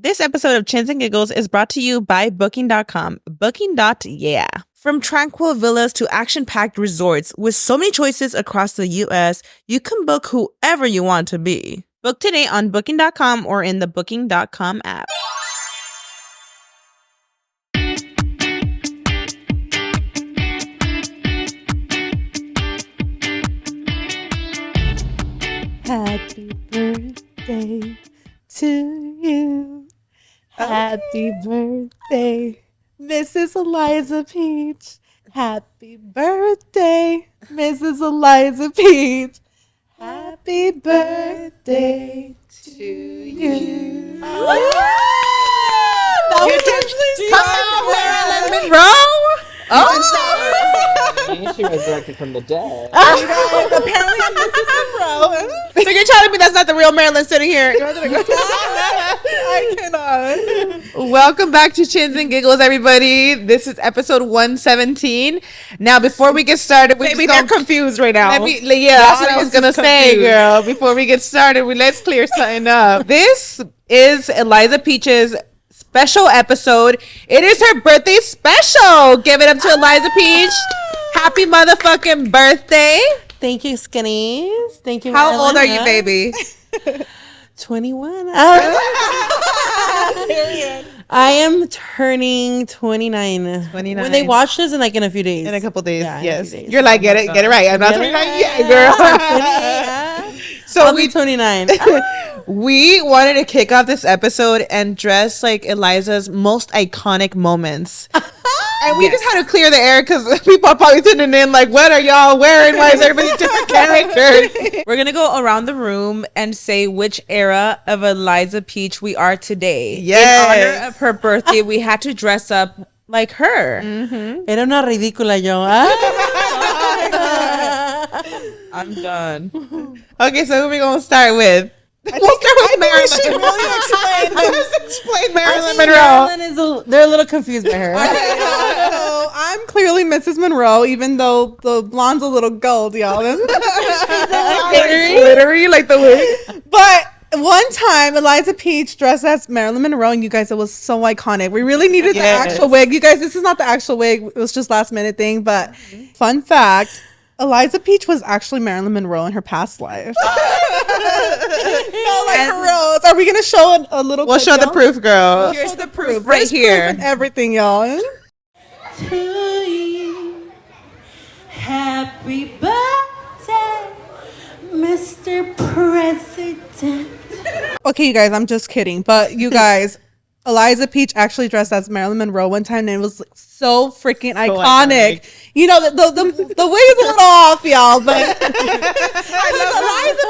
This episode of Chins and Giggles is brought to you by Booking.com. Booking.yeah. From tranquil villas to action-packed resorts, with so many choices across the U.S., you can book whoever you want to be. Book today on Booking.com or in the Booking.com app. Happy birthday to you. Happy birthday, Mrs. Eliza Peach. Happy birthday, Mrs. Eliza Peach. Happy birthday to you. That was actually Marilyn Monroe. She resurrected from the dead. Apparently I'm Mrs. Monroe. So you're telling me that's not the real Marilyn sitting here? I cannot. Welcome back to Chins and Giggles, everybody. This is episode 117. Now, before we get started, they're confused right now. That's what I was gonna say, girl. Before we get started, let's clear something up. This is Eliza Peach's special episode. It is her birthday special. Give it up to Eliza Peach. Happy motherfucking birthday. Thank you, Skinnies. Thank you. How old are you, baby? 21. I am turning 29. 29. When they watch this in a few days. In a couple days, Yeah, yes. a few days. You're like, get it right. I'm not 29 yet, girl. So I'll be 29. We wanted to kick off this episode and dress like Eliza's most iconic moments. And we just had to clear the air because people are probably tuning in like, what are y'all wearing? Why is everybody different characters? We're going to go around the room and say which era of Eliza Peach we are today. Yes. In honor of her birthday, we had to dress up like her. Mm-hmm. Era una ridícula yo. I'm done. Okay, so who are we going to start with? We'll start with Marilyn. She really explain Marilyn Monroe. They're a little confused by her. So I'm clearly Mrs. Monroe, even though the blonde's a little gold, y'all. Glittery like the wig. But one time, Eliza Peach dressed as Marilyn Monroe, and you guys, it was so iconic. We really needed the actual wig. You guys, this is not the actual wig. It was just last minute thing. But fun fact, Eliza Peach was actually Marilyn Monroe in her past life. No, like for reals. Are we gonna show a little? We'll show the proof, girl. Here's the proof right here. Proof and everything, y'all. To you, happy birthday, Mr. President. Okay, you guys, I'm just kidding, but you guys. Eliza Peach actually dressed as Marilyn Monroe one time, and it was so freaking iconic. You know, the wig is a little off, y'all, but Eliza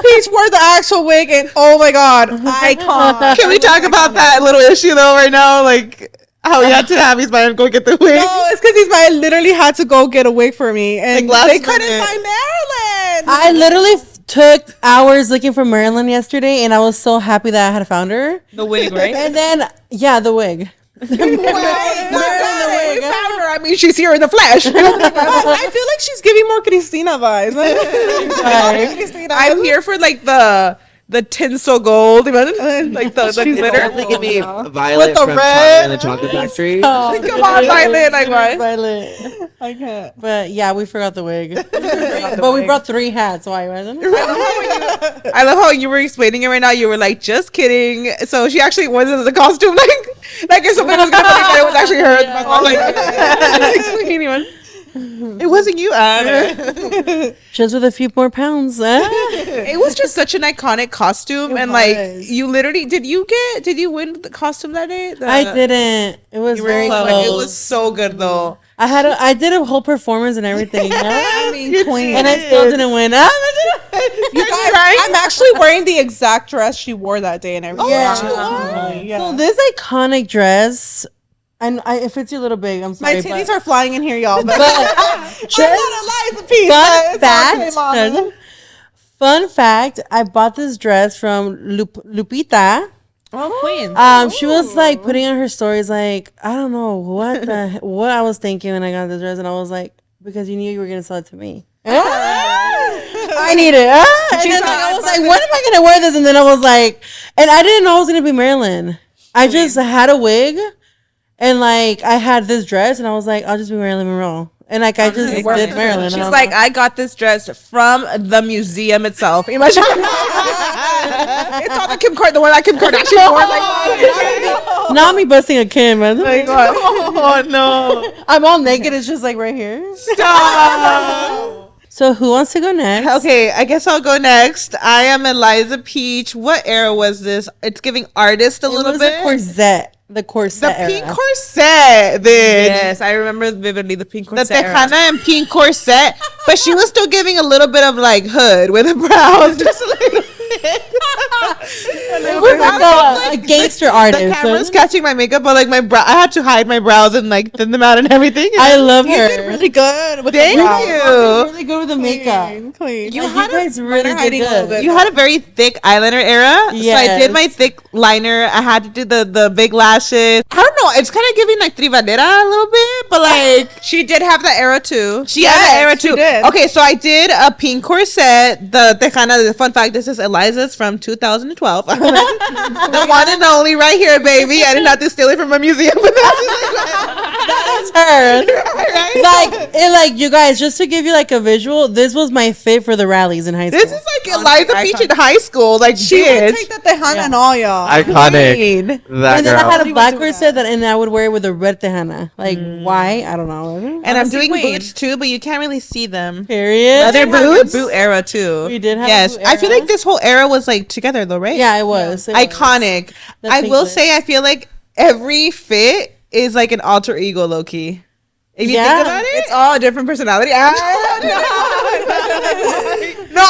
Peach wore the actual wig, and oh my god, icon. Can we talk about that little issue though right now? Like how he had to have his man go get the wig. No, it's because I literally had to go get a wig for me, and they couldn't find Marilyn. I literally took hours looking for Marilyn yesterday, and I was so happy that I had found her. The wig, right? And then, yeah, the wig. We found her. I mean, she's here in the flesh. I feel like she's giving more Christina vibes. I'm here for like the tinsel gold, like the glitter. Give me Violet with the from red. Charlie and the Chocolate Factory. Oh, Come on, Violet, like what? Violet. I can't. But yeah, we forgot the wig. But we brought 3 hats. Why wasn't it? I love how you were explaining it right now. You were like, just kidding. So she actually wasn't the costume, like if somebody was gonna believe that it was actually her. Anyone. It wasn't you, Anna. Just with a few more pounds. It was just such an iconic costume, and like you literally did you win the costume that day? I didn't. It was very close. It was so good though. I did a whole performance and everything. I mean, queen. And I still didn't win. You guys, I'm actually wearing the exact dress she wore that day and everything. Yeah. So this iconic dress, and it fits you a little big. I'm sorry. My titties are flying in here, y'all. But just Eliza Peach. Fun fact, I bought this dress from Lupita. Oh, queen. She was like putting on her stories like, I don't know what I was thinking when I got this dress, and I was like, because you knew you were gonna sell it to me. I need it. And then I was like, when am I gonna wear this? And then I was like, and I didn't know it was gonna be Marilyn. I just had a wig, and like I had this dress, and I was like, I'll just be Marilyn Monroe, and like I just did Marilyn. She's like, I got this dress from the museum itself. Imagine. It's all the the one that Kim Kardashian wore. Like, not me busting a Kim, man. oh no! I'm all naked. It's just like right here. Stop. So who wants to go next? Okay, I guess I'll go next. I am Eliza Peach. What era was this? It's giving artist a little bit. The corset The pink era. corset, bitch. Yes, I remember vividly the pink corset. The Tejana and pink corset, but she was still giving a little bit of like hood with the brows, just a little bit. It was like a gangster artist. The camera's catching my makeup, but like my brow, I had to hide my brows and like thin them out and everything. I love You her. did really good with Thank the brows. you. Really good with the makeup. Clean. You guys really did hiding a little good. bit. You had a very thick eyeliner era, so I did Yes. my thick liner. I had to do the big lashes. I don't know. It's kind of giving like Tribadera a little bit, but like She did have the era too. she had the era she too. did. Okay, so I did a pink corset. The Tejana. The fun fact: this is Eliza's from 2012. The one and only right here, baby. I didn't have to steal it from a museum. That's her. Like you guys, just to give you like a visual, this was my fit for the rallies in high school. This is like Eliza Peach in high school. Like She would bitch. take the Tejana and all, y'all. Iconic. Queen. That and then girl. I had a She black would do corset and I would wear it with a red Tejana. Like why? I don't know. And I'm Honestly, doing queen. boots too, but you can't really see them. Period. Are there boots? Boot era too. We did have. Yes, a blue I feel era. like this whole era was like together though, right? Yeah, it was. It was. Iconic. The I pink will list. say, I feel like every fit is like an alter ego, low key. If you Yeah. think about it, It's all a different personality. no,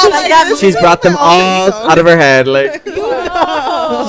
like that- She's brought them all out of her head. Like,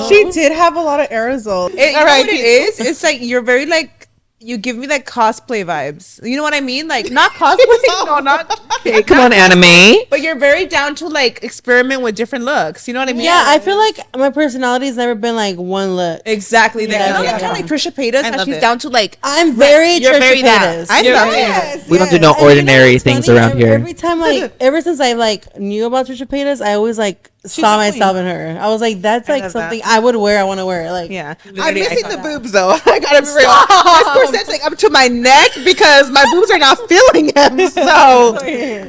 She did have a lot of eras though. All right, All right, what it is? It's like you're very like you give me like cosplay vibes. You know what I mean? Like not cosplay, no, not. hey, come on, anime. But you're very down to like experiment with different looks. You know what I mean? Yeah, I feel like my personality's never been like one look. exactly. Yeah, You know, yeah, kind yeah. of like Trisha Paytas, I how love she's it. down to like. I'm very You're very that. Trisha Paytas. I You're love very- it. We don't do no And you know ordinary what's things funny? around here. Every time, like, ever since I like knew about Trisha Paytas, I always like saw myself in her. I was like, that's like love something I would wear. I want to wear. Like, Yeah, I'm Literally, I missing saw the that. boobs though. I gotta be real. This corset's like up to my neck because my boobs are not filling them. So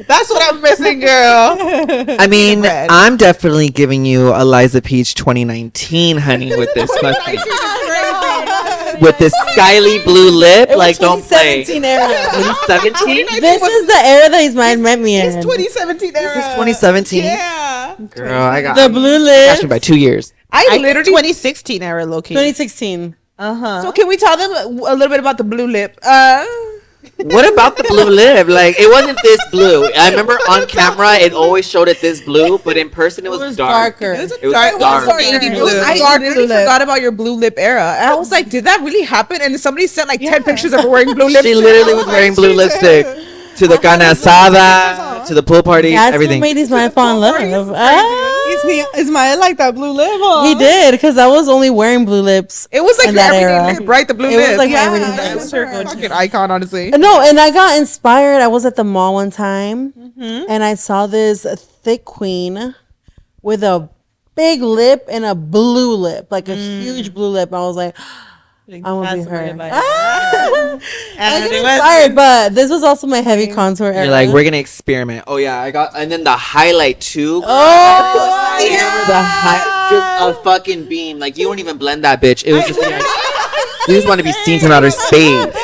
that's what I'm missing, girl. I mean, Red. I'm definitely giving you Eliza Peach 2019, honey, with this fucking, with this skyly blue lip. it was Like, don't play. 2017 era. 2017? This is the era that he's met me in. It's 2017 era. This is 2017? Yeah, Girl, I got The blue got lips. you by 2 years. I literally 2016 era, low key. 2016. So can we tell them a little bit about the blue lip? What about the blue lip? Like, it wasn't this blue. I remember on camera, it always showed it this blue, but in person, it was dark. darker. It was dark- dark. navy It blue. was, I Dark literally blue lip. forgot about your blue lip era. And I was like, did that really happen? And somebody sent like 10 pictures of her wearing blue lipstick. She literally was wearing blue lipstick to the carne asada, to the pool party, That's everything. what made these man fall in love. Ismael like that blue lip. Huh? He did because I was only wearing blue lips. It was like in your that everyday era. lip, right? The blue It lip. was like my Yeah, everyday I lip. was her remember. fucking icon, honestly. No, and I got inspired. I was at the mall one time and I saw this thick queen with a big lip and a blue lip, like a huge blue lip. I was like, I want to be her. I got inspired, but this was also my heavy contour era. You're like, we're gonna experiment. Oh yeah, I got, and then the highlight too. oh, You remember the just a fucking beam. Like you don't even blend that bitch. It was just like, you just want to be seen from outer space.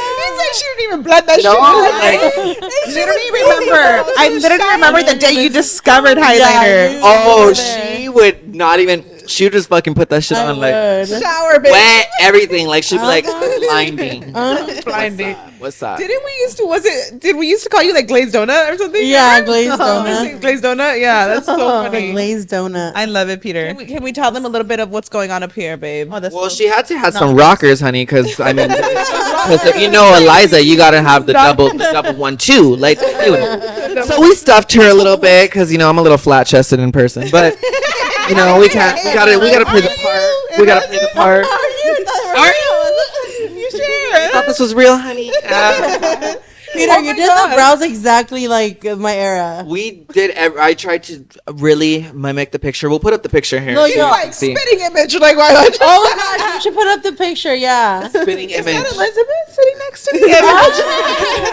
She didn't even blend that No, shit. Literally remember. I literally remember the day you discovered highlighter. Oh, she would not even. She would just fucking put that shit on like Shower, bitch. wet everything. Like she'd be like blinding. Blinding. What's up? Didn't we used to? Was it? Did we used to call you like glazed donut or something? Yeah, glazed donut. Glazed donut. Yeah, that's so The funny. glazed donut. I love it, Peter. Can we tell them a little bit of what's going on up here, babe? Oh, that's Well, she had to have some rockers, honey, because I mean, because if you know Eliza, you gotta have the double 1-2. Like, dude. So we stuffed her a little bit because you know I'm a little flat chested in person, but you know we can't. We gotta play the part. We gotta play the part. You sure? I thought this was real, honey. Peter, you did the brows exactly like my era. We did. I tried to really mimic the picture. We'll put up the picture here. No, so you're you like can see. Spitting image, like why would you? Oh my gosh, you should put up the picture. Yeah. Spitting image. Elizabeth sitting next to the image.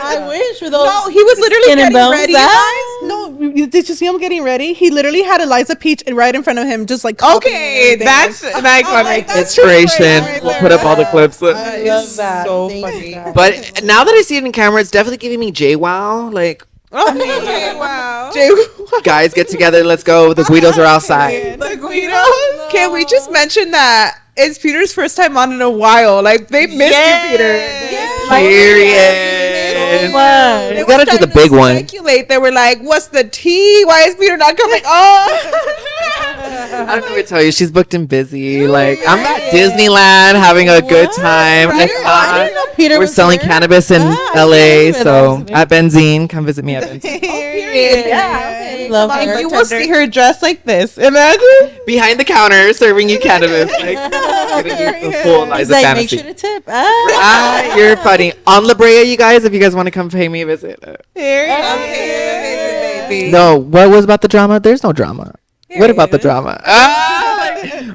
I wish for those. No, he was literally skin and getting bones ready, you out. guys. No, did you see him getting ready? He literally had Eliza Peach right in front of him, just like Okay, that's an iconic Inspiration. We'll put up all the clips. I love that. so Thank funny. you, guys. But now that I see it in camera, it's definitely giving me JWoww. Like, Okay, wow. guys, get together. Let's go. The Guidos are outside. The Guidos. Can we just mention that it's Peter's first time on in a while? Like they missed you, Peter. Period. What? We gotta do the big one. Speculate. They were like, "What's the tea? Why is Peter not coming?" Oh, I don't know what to tell you. She's booked and busy. Like, I'm at Disneyland having a good time. I didn't know Peter We're was selling here. cannabis in Ah, LA. so So at Benzine, come visit me at Benzine. Yeah. Love and her. you will see her dressed like this. Imagine. Behind the counter, serving you cannabis. Like, giving you the full He's Eliza like, make fantasy. sure to tip. You're funny. On La Brea, you guys, if you guys want to come pay me a visit. Baby. No, what was about the drama? There's no drama. What about the drama?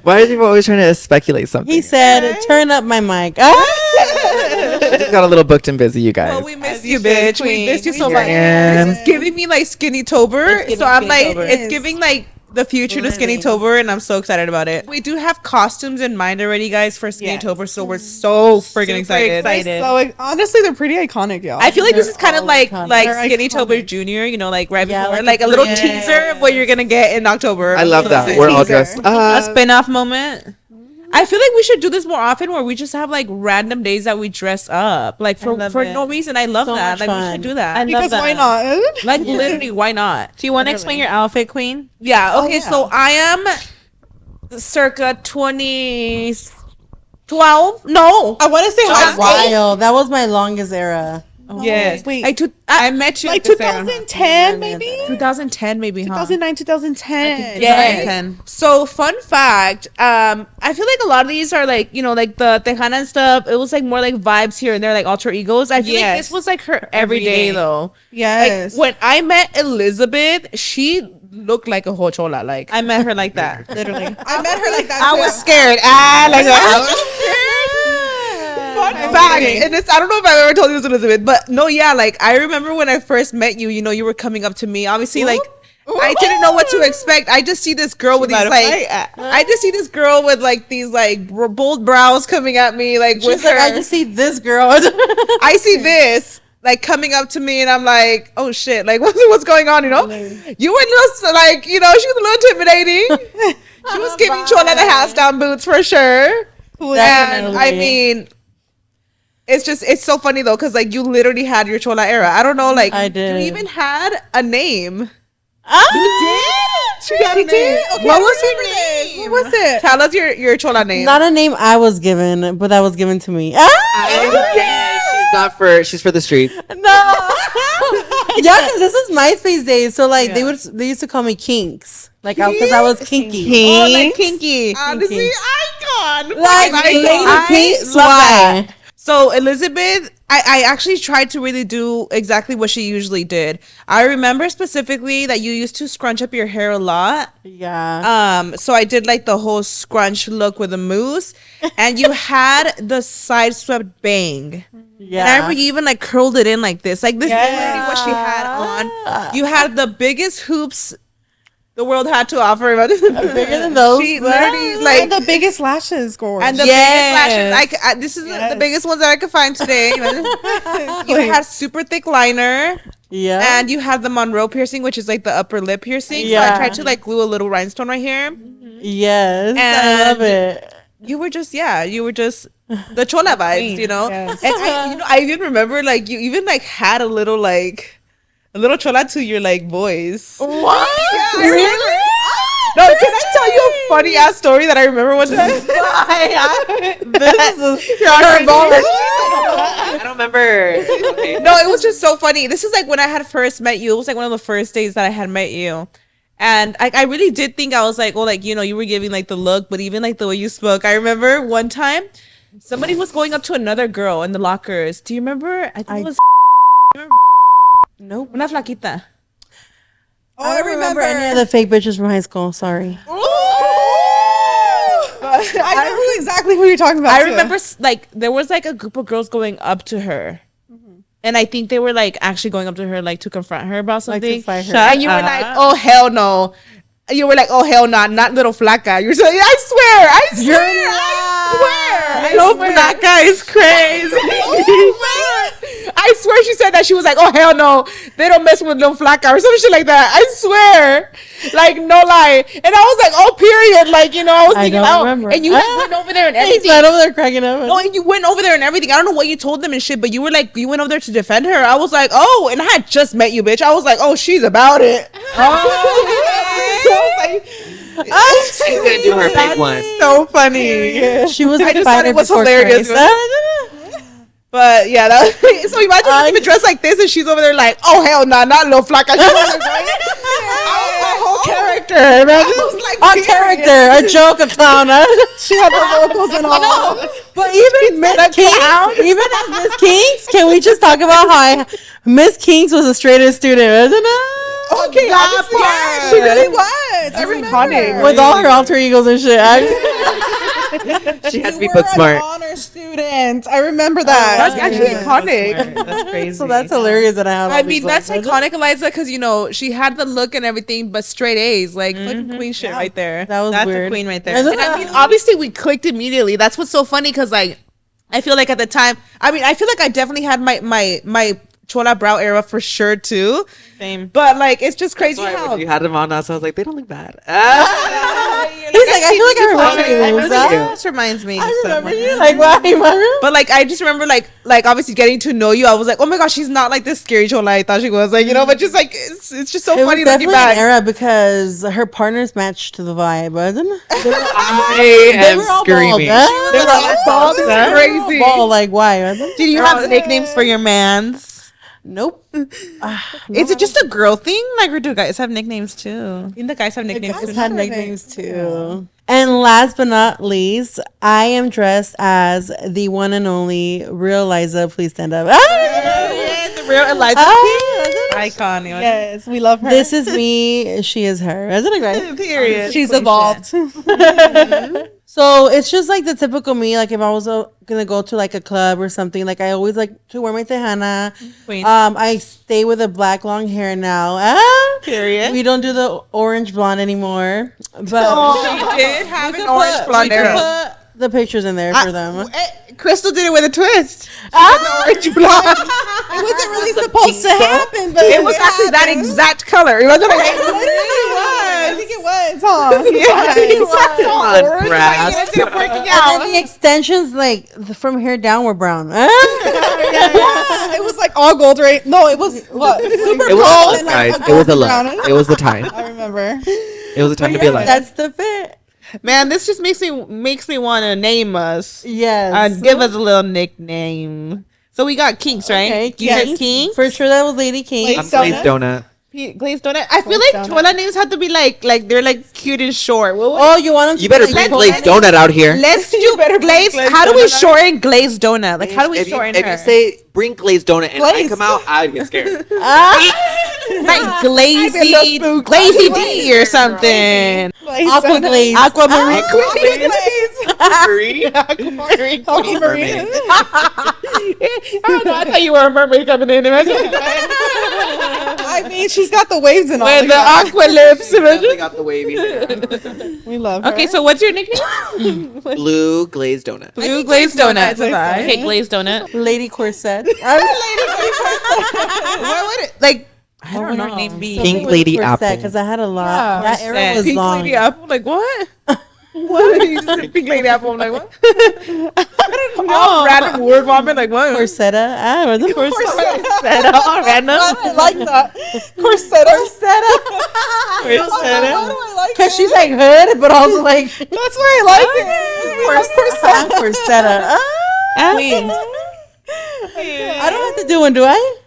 Why are people always trying to speculate something? He said, turn up my mic. I just got a little booked and busy, you guys. Well, we missed you, bitch. We missed you so much. did. This is giving me like Skinny Tober. So I'm like, it's giving like the future to Skinny Tober, and I'm so excited about it. We do have costumes in mind already, guys, for Skinny Tober, so we're so freaking excited. So honestly, they're pretty iconic, y'all. I feel like this is kind of all like iconic. They're Skinny iconic. Tober Junior, you know, like right Yeah, before, like like a little teaser of what you're gonna get in October. I love that. We're all dressed a up. spin-off moment. I feel like we should do this more often, where we just have like random days that we dress up, like for no reason. I love So that. much Like we fun. should do that. I love because that. why not? Like literally, why not? Do you want to explain your outfit, Queen? Yeah. Okay. So I am circa 2012. No. I want to say A high school. while. That was my longest era. Yes. wait. I met you Like at this era. 2010, maybe? 2010, maybe, huh? 2009, 2010. Yes. So fun fact, I feel like a lot of these are like, you know, like the Tejana and stuff. It was like more like vibes here and there, like alter egos. I feel like this was like her everyday though. Yes. Like when I met Elizabeth, she looked like a whole chola. Like I met her like that. literally. I met her like that. I was scared. Fun fact, and it's, I don't know if I've ever told you this, Elizabeth, but no, yeah, like I remember when I first met you, you know, you were coming up to me. Obviously, like I didn't know what to expect. I just see this girl with these like, I just see this girl with like these like bold brows coming at me, like with She's like, her. I just see this girl. I see this like coming up to me, and I'm like, oh shit, like what's going on? You know, you were just like, you know, she was a little intimidating. She was giving Chola the house down boots for sure. And Definitely. I mean, it's so funny though, because like you literally had your Chola era. I don't know, like I did. you even had a name. She got a name. Okay, What I was remember her this. name? What was it? Tell us your Chola name. Not a name I was given, but that was given to me. She's for the streets. No. Yeah, because this is MySpace days. So like they used to call me Kinks. Like because I was kinky. Oh, like kinky. Honestly, icon. Like I Kinks. love Why? that. So Elizabeth, I actually tried to really do exactly what she usually did. I remember specifically that you used to scrunch up your hair a lot. Yeah. So I did like the whole scrunch look with a mousse, and you had the side swept bang. Yeah. And I remember you even like curled it in like this. Like this is literally what she had on. You had the biggest hoops the world had to offer. Bigger than those. She literally like And the biggest lashes, gorge. and the biggest lashes. This is the biggest ones that I could find today. You had super thick liner, Yeah. and you had the Monroe piercing, which is like the upper lip piercing. So Yeah. I tried to like glue a little rhinestone right here. Yes. I love it. You were just the chola vibes, you know. Yes. And I even remember like you even like had a little chola to your like voice. What? Yeah, really? No, can I tell you a funny ass story that I remember one time? This is I don't remember. No, it was just so funny. This is like when I had first met you. It was like one of the first days that I had met you. And I really did think, I was like, oh, like, you know, you were giving like the look, but even like the way you spoke. I remember one time somebody was going up to another girl in the lockers. Do you remember? I think it was. Remember? Nope. Una flaquita. Oh, I don't remember any of the fake bitches from high school. Sorry. I know exactly who you're talking about. I remember like there was like a group of girls going up to her. And I think they were like actually going up to her like to confront her about something. Like to fight her. And you were like, oh hell no. You were like, oh hell no, not little flaca. You're saying, I swear. Little flaca is crazy. I swear she said that. She was like, oh hell no, they don't mess with little flaca or some shit like that. I swear. Like no lie. And I was like, oh period. Like, you know, I was thinking, remember. And you went over there and He's everything. right over there cracking up. No, and you went over there and everything. I don't know what you told them and shit, but you were like, you went over there to defend her. I was like, oh, and I had just met you, bitch. I was like, oh, she's about it. She's gonna do her big one. So funny. She was I like just thought it fighting was before hilarious. Christ. But yeah, so imagine even dressed like this and she's over there like, oh hell no, not little flaca. Whole character. I was like, On character, a joke, a clown. she had the vocals and all. But even Miss Kinks, even as Miss Kinks, can we just talk about how Miss Kinks was a straight A student, isn't it? Okay, yeah, she really was. I remember. With all her alter egos and shit. She had to You be were book an smart. honor student. I remember that. That's actually iconic. That's crazy. So that's hilarious that I have. I mean, that's iconic, Eliza, because you know she had the look and everything, but straight A's, like fucking queen shit right there. That was That's weird. a queen right there. Isn't And I that- mean, obviously we clicked immediately. That's what's so funny because like I feel like at the time, I mean, I feel like I definitely had my chola brow era for sure too. Same. But like it's just crazy Sorry, how when you had them on us, I was like, they don't look bad. He's like, I feel like I remember you. This reminds me. I so remember much. you. Like, why? Remember? But like I just remember like obviously getting to know you, I was like, oh my gosh, she's not like this scary chola I thought she was, like, you know. But just like it's just so It was funny looking definitely an back. era because her partners matched to the vibe, wasn't it? I am screaming. They were all bald. Crazy. Bald, like, why? Wasn't? Did you have nicknames for your mans? Nope. Is it just a girl thing? Like, or do guys have nicknames too? I think the guys have nicknames Guys too. had nicknames too. And last but not least, I am dressed as the one and only real Eliza. Please stand up. The real Eliza Peach. Iconic. Yes, we love her. This is me. She is her. Isn't it great? Period. She's evolved. So it's just like the typical me. Like if I was gonna go to like a club or something, like I always like to wear my tejana. Queen. I stay with a black long hair now. Period. We don't do the orange blonde anymore. But She did have an orange blonde we could hair. put the pictures in there for them. Crystal did it with a twist. Orange blonde. It wasn't really supposed to happen, but It was actually that exact color. It wasn't like I think it was, huh? Come on, brass. It ended up working And out. then the extensions, like from here down, were brown. Yeah, it was like all gold, right? No, it was what? Super It was a gold look, and guys. like It was a brown. look. It was the time. I remember. It was the time to be alive. That's the fit. Man, this just makes me want to name us. Yes. Give us a little nickname. So we got Kinks, right? Okay, You said Kinks. Kinks? For sure, that was Lady King. I'm glazed donut. Glazed donut. I feel like chola names have to be like they're like cute and short. What would- Oh, you want them to You better be bring like glazed donut out here. Let's do glazed. How do we shorten glazed donut? Like how do we If shorten you her? say bring glazed donut and I Glazed. come out, I'd get scared. Like glazy D or something. Aqua glaze. Aquamarine. Aquamarine. Aquamarine. Aquamarine. I don't know. I thought you were a mermaid coming in. I mean, she's got the waves and all. With the aqua lips. Definitely got the wavy hair. We love her. Okay, so what's your nickname? Blue glazed donut. Blue glazed donut. donut. Okay, glazed donut. Lady Corset. What would it like? I don't know. Name be Pink Lady Apple. Because I had a lot. Yeah. That era was Pink long. Lady Apple. Like what? What? You just said Pink Lady Apple. I'm like what? I don't know. Random word vomit. Like what? Corsetta. Was it Corsetta. Random. I like that. Corsetta. Why do I like it? Because she's like hood, but also like That's why I like it. Corsetta. Queen. I don't have to do one, do I?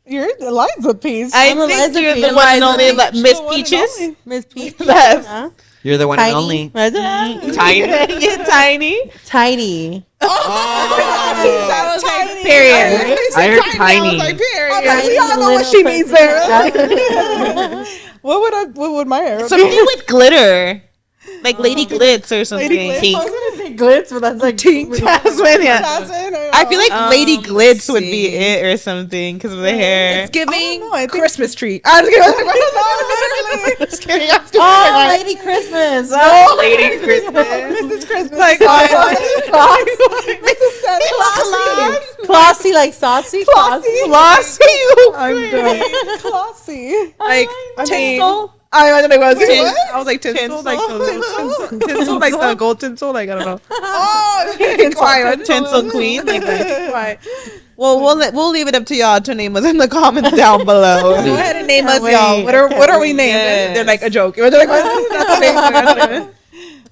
You're Eliza Peach. I I'm think Eliza you're Peach. the one and only Eliza Miss The one and Peaches. only. Miss Peach. Yes. Huh? You're the one and Tiny. only. Tiny. Tiny. You're tiny. Tiny. That was tiny. Period. I heard tiny. We all know what she means there. What would my hair? Something with glitter. Like Lady Glitz or something. I was gonna say glitz, but that's like Jasmine, yeah. I feel like Lady Glitz would be see. it or something because of the hair. It's giving I think- Christmas tree. I'm just kidding. oh, Lady Christmas. Lady Christmas. Mrs. Christmas. Like, Classy, like saucy. Classy. Flossy. I'm done. Classy. Like Tinsel? I don't know what I was Wait, saying. what? I was like tinsel, like the tinsel, like the gold tinsel, like I don't know. Oh, Tinsel queen, like that. Well, we'll leave it up to y'all to name us in the comments down below. Go ahead and name us, y'all. What are we naming? Yes. They're like a joke. They're like, that's the name.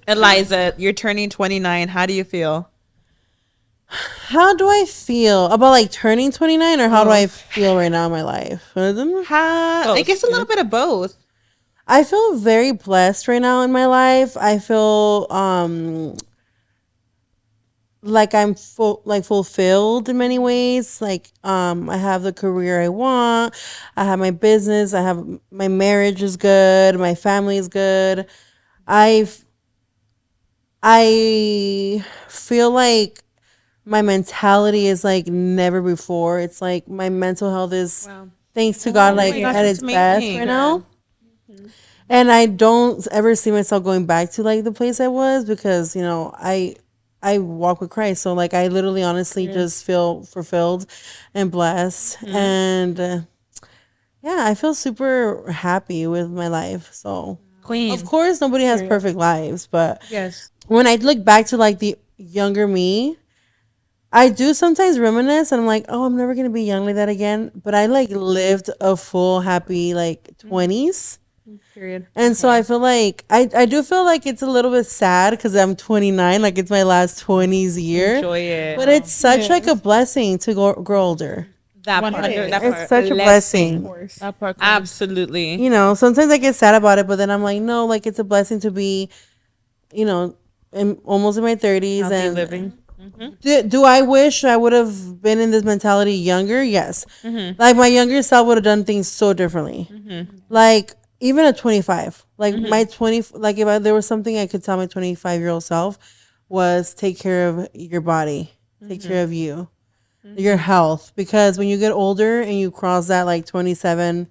Eliza, you're turning 29. How do you feel? How do I feel about like turning 29, or how do I feel right now in my life? I guess a little bit of both. I feel very blessed right now in my life. I feel like I'm fulfilled in many ways. Like I have the career I want. I have my business. I have my marriage is good. My family is good. I feel like my mentality is like never before. It's like my mental health is thanks to God like gosh, at that's its best amazing. right now. And I don't ever see myself going back to like the place I was, because you know I walk with Christ, so like I literally honestly just feel fulfilled and blessed, and yeah, I feel super happy with my life. So Queen. of course nobody has perfect lives, but Yes. when I look back to like the younger me, I do sometimes reminisce, and I'm like, oh, I'm never gonna be young like that again. But I like lived a full happy like 20s. Period. And so I feel like I do feel like it's a little bit sad because I'm 29, like it's my last 20s year. Enjoy it. But it's such like a blessing to grow older. That part. That part. It's such a blessing. That part. Absolutely. You know, sometimes I get sad about it, but then I'm like, no, like it's a blessing to be, you know, almost in my 30s. Healthy And living. do I wish I would have been in this mentality younger? Yes. Like my younger self would have done things so differently. Like even at 25, like my 20, like if there was something I could tell my 25-year-old self was take care of your body, take care of you, your health, because when you get older and you cross that like 27,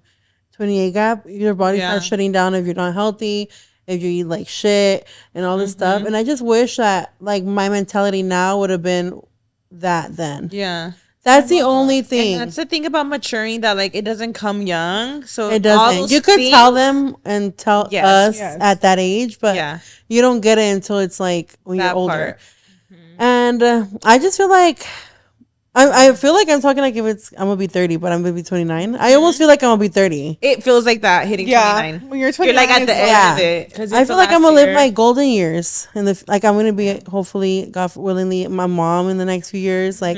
28 gap, your body starts shutting down if you're not healthy, if you eat like shit and all this stuff. And I just wish that like my mentality now would have been that then. Yeah. That's the only thing. And that's the thing about maturing, that like it doesn't come young. So It all doesn't. those You could things- tell them and tell Yes, us yes. at that age, but Yeah. you don't get it until it's like when That you're older. part. And I just feel like I feel like I'm talking like if I'm gonna be 30, but I'm gonna be 29. I almost feel like I'm gonna be 30. It feels like that hitting Yeah. 29. When you're You're 29, like at the it's end of it. 'cause I it's feel the like I'm last gonna live year. my golden years, and like I'm gonna be hopefully, God willingly, my mom in the next few years. Like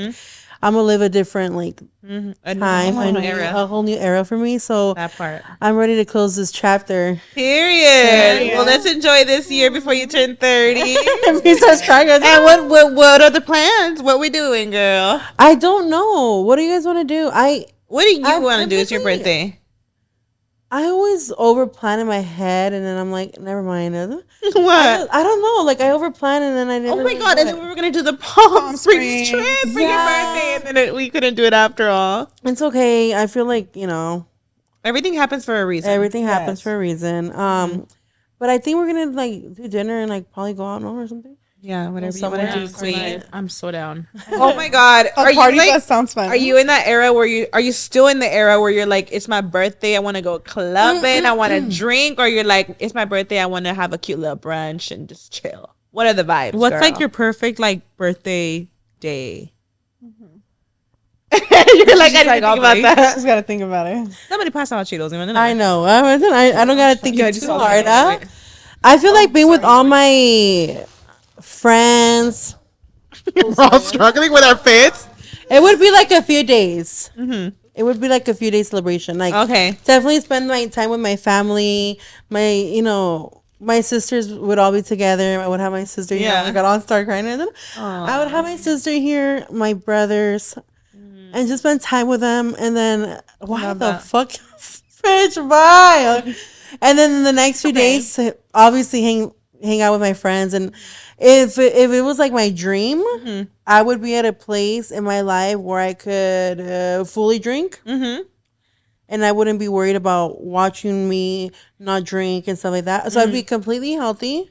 I'm gonna live a different like A time, whole new era. a whole new era for me. So That part. I'm ready to close this chapter. Period. Well, let's enjoy this year before you turn 30. He starts crying. And what are the plans? What we doing, girl? I don't know. What do you guys want to do? What do you I want to do? It's your typically- birthday. I always over plan in my head, and then I'm like, never mind. What? I don't know. Like I over plan, and then I never. Oh my really god! do And it. then we were gonna do the Palm Springs Springs. trip for Yeah. your birthday, and then we couldn't do it after all. It's okay. I feel like Everything happens for a reason. everything happens Yes. for a reason. But I think we're gonna like do dinner and like probably go out or something. Yeah, whatever you somewhere want to do, else. queen. I'm so down. Oh my god! A Are party you like? bus sounds fun. Are you in that era where are you still in the era where you're like, it's my birthday, I want to go clubbing, I want to drink, or you're like, it's my birthday, I want to have a cute little brunch and just chill? What are the vibes? What's girl? like your perfect like birthday day? You're like, I didn't think all about day. that. Just gotta think about it. Somebody pass out Cheetos. I know. I don't gotta think Yeah, it just too all hard. day. Huh? I feel like being with all my friends. We're all struggling with our fits. It would be like a few days. It would be like a few days celebration. Like Okay. definitely spend my time with my family. My sisters would all be together. I would have my sister here. Yeah. I got all start crying, and then I would have my sister here, my brothers, and just spend time with them. And then why the fuck, bitch, bye. And then the next few days, obviously hang out with my friends. And if it was like my dream, I would be at a place in my life where I could fully drink. And I wouldn't be worried about watching me not drink and stuff like that. So I'd be completely healthy,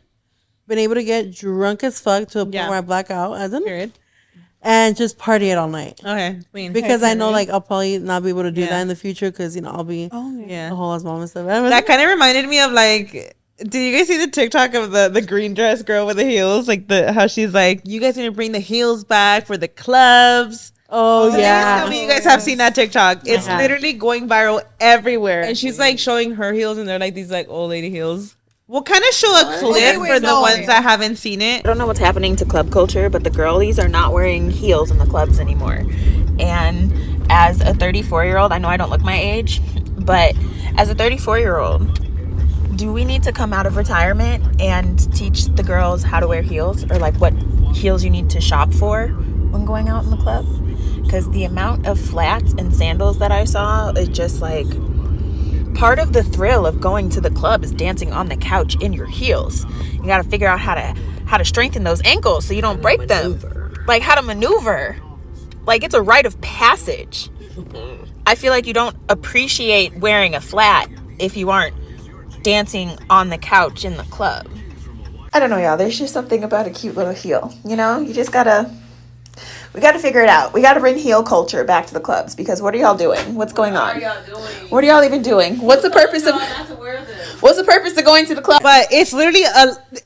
been able to get drunk as fuck to a point where I black out, and just party it all night. Okay, because I know like I'll probably not be able to do that in the future because I'll be a whole ass mom and stuff. That kind of reminded me of like, did you guys see the TikTok of the green dress girl with the heels? Like how she's like, you guys need to bring the heels back for the clubs. Oh yeah, Tell me you guys have seen that TikTok. It's literally going viral everywhere. And she's like showing her heels, and they're like these like old lady heels. We'll kind of show a clip for the ones that haven't seen it. I don't know what's happening to club culture, but the girlies are not wearing heels in the clubs anymore. And as a 34-year-old, I know I don't look my age, but as a 34-year-old, do we need to come out of retirement and teach the girls how to wear heels, or like what heels you need to shop for when going out in the club? Because the amount of flats and sandals that I saw is just like, part of the thrill of going to the club is dancing on the couch in your heels. You got to figure out how to strengthen those ankles so you don't break them. Like how to maneuver. Like it's a rite of passage. I feel like you don't appreciate wearing a flat if you aren't dancing on the couch in the club. I don't know, y'all. There's just something about a cute little heel. You know, you just we gotta figure it out. We gotta bring heel culture back to the clubs, because what are y'all doing? What's going on? What are y'all even doing? What's the purpose of going to the club? But it's literally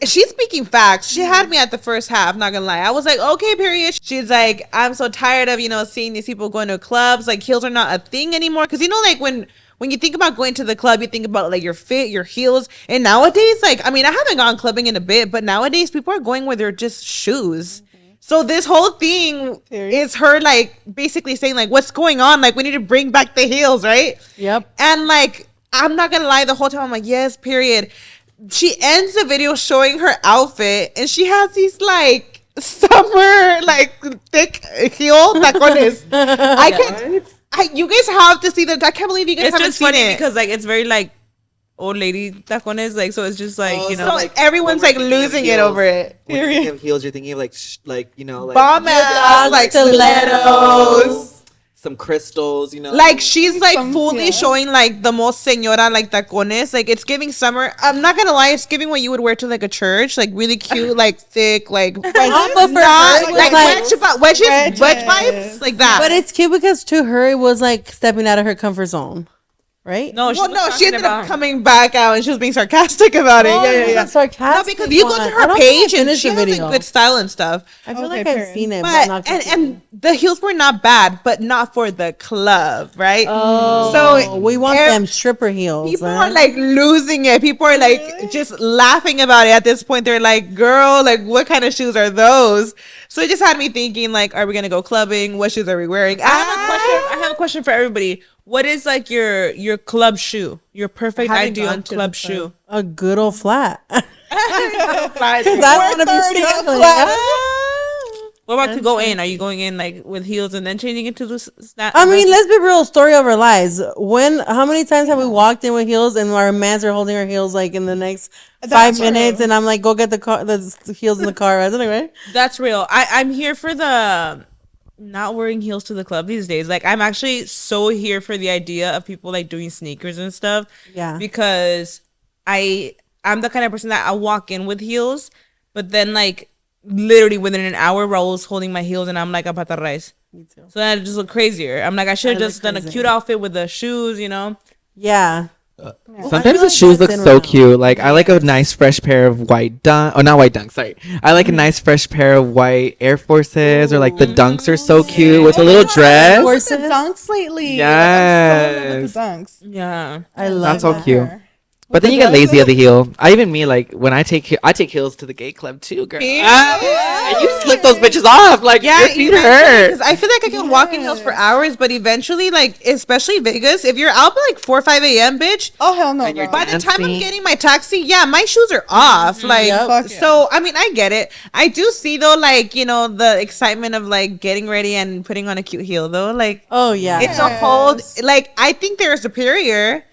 she's speaking facts. She had me at the first half, not gonna lie. I was like, okay, period. She's like, I'm so tired of, seeing these people going to clubs. Like heels are not a thing anymore. Cause like when you think about going to the club, you think about like your fit, your heels. And nowadays, like, I mean, I haven't gone clubbing in a bit, but nowadays people are going where they're just shoes. So this whole thing is her like basically saying like, what's going on? Like we need to bring back the heels, right? Yep. And like, I'm not gonna lie, the whole time I'm like, yes, period. She ends the video showing her outfit, and she has these like summer like thick heel tacones. I can't. You guys have to see that. I can't believe you guys haven't seen it, because like it's very like old lady tacones, like, so it's just like, so like everyone's like losing it over it. When you think of heels, you're thinking of like bomb ass, like stilettos, some crystals, like she's like fully showing like the most señora like tacones. Like it's giving summer. I'm not gonna lie, it's giving what you would wear to like a church, like really cute, like thick, like wedge vibes, like that. But it's cute because to her it was like stepping out of her comfort zone. Right? No, she ended up coming back out and she was being sarcastic about it. Yeah. Sarcastic. No, because you go to her page and she has like good style and stuff. I feel like I've seen it, but not and the heels were not bad, but not for the club, right? Oh, so we want them stripper heels. People are like losing it. People are like just laughing about it at this point. They're like, "Girl, like what kind of shoes are those?" So it just had me thinking, like, are we gonna go clubbing? What shoes are we wearing? I have a question for everybody. What is like your club shoe? Your perfect ideal club shoe? A good old flat. I want to be flat. What about to go in? Are you going in like with heels and then changing it to the snap? I mean, let's be real. Story of our lives. How many times have we walked in with heels and our mans are holding our heels like in the next 5 minutes, and I'm like, go get the heels in the car. Anyway, that's real. I'm here for the not wearing heels to the club these days. Like I'm actually so here for the idea of people like doing sneakers and stuff. Yeah. Because I'm the kind of person that I'll walk in with heels, but then like literally within an hour, Raul's holding my heels and I'm like, about to rise. Me too. So then I just look crazier. I'm like, I should have just done a cute outfit with the shoes, Yeah. Sometimes the shoes look so cute. Like I like a nice fresh pair of white not white dunks. Sorry, I like a nice fresh pair of white Air Forces, or like the dunks are so cute with a little dress. The dunks lately. Yes. I'm so in love with the dunks. Yeah, I love. That's so cute. But then you get lazy at the heel. Like when I take heels to the gay club too, girl. And you slip those bitches off, like your feet hurt. Because I feel like I can walk in heels for hours, but eventually, like especially Vegas, if you're out by like 4 or 5 a.m., bitch. Oh hell no! By the time I'm getting my taxi, my shoes are off. Like so, I mean, I get it. I do see though, like the excitement of like getting ready and putting on a cute heel though. Like it's a whole like I think they're superior.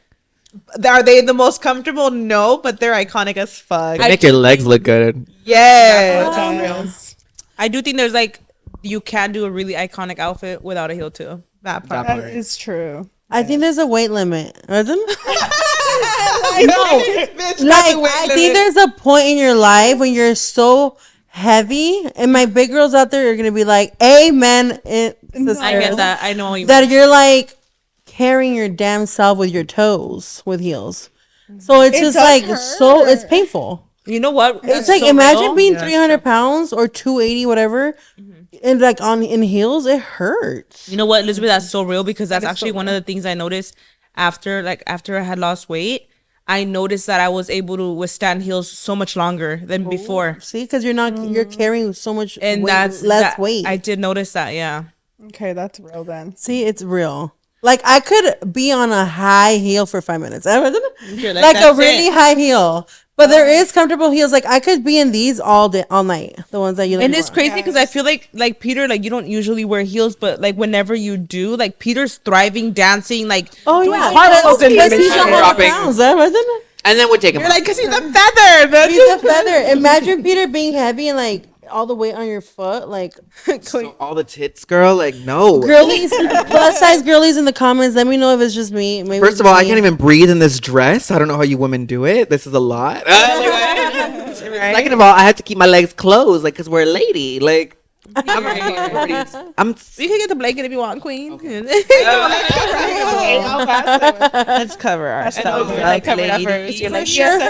Are they the most comfortable? No, but they're iconic as fuck. They make your legs look good. Yes. I do think there's like you can do a really iconic outfit without a heel too. That part is true. I think there's a weight limit, isn't it? I think there's a point in your life when you're so heavy, and my big girls out there are gonna be like, "Amen." I get that. I know you that you're like carrying your damn self with your toes with heels. So it's just like hurt. It's painful. You know what? It's like imagine being 300 pounds or 280, whatever, and like in heels, it hurts. You know what, Elizabeth? That's so real because that's actually one of the things I noticed after I had lost weight. I noticed that I was able to withstand heels so much longer than before. See, because you're carrying so much and weight, less weight. I did notice that. Yeah. Okay, that's real then. See, it's real. Like I could be on a high heel for 5 minutes. Like a really high heel. But there is comfortable heels. Like I could be in these all day, all night. The ones that you like. And it's crazy because I feel like Peter, like you don't usually wear heels, but like whenever you do, like Peter's thriving, dancing, like doing cartwheels and pounds, and then we take him. You're like, because he's a feather. He's a feather. Imagine Peter being heavy and like all the weight on your foot, like so all the tits, girl. Like no, girlies, plus size girlies in the comments. Let me know if it's just me. Maybe first of all, I can't even breathe in this dress. I don't know how you women do it. This is a lot. Second of all, I have to keep my legs closed, like, cause we're a lady. Like, you can get the blanket if you want, Queen. Okay. Let's cover ourselves. For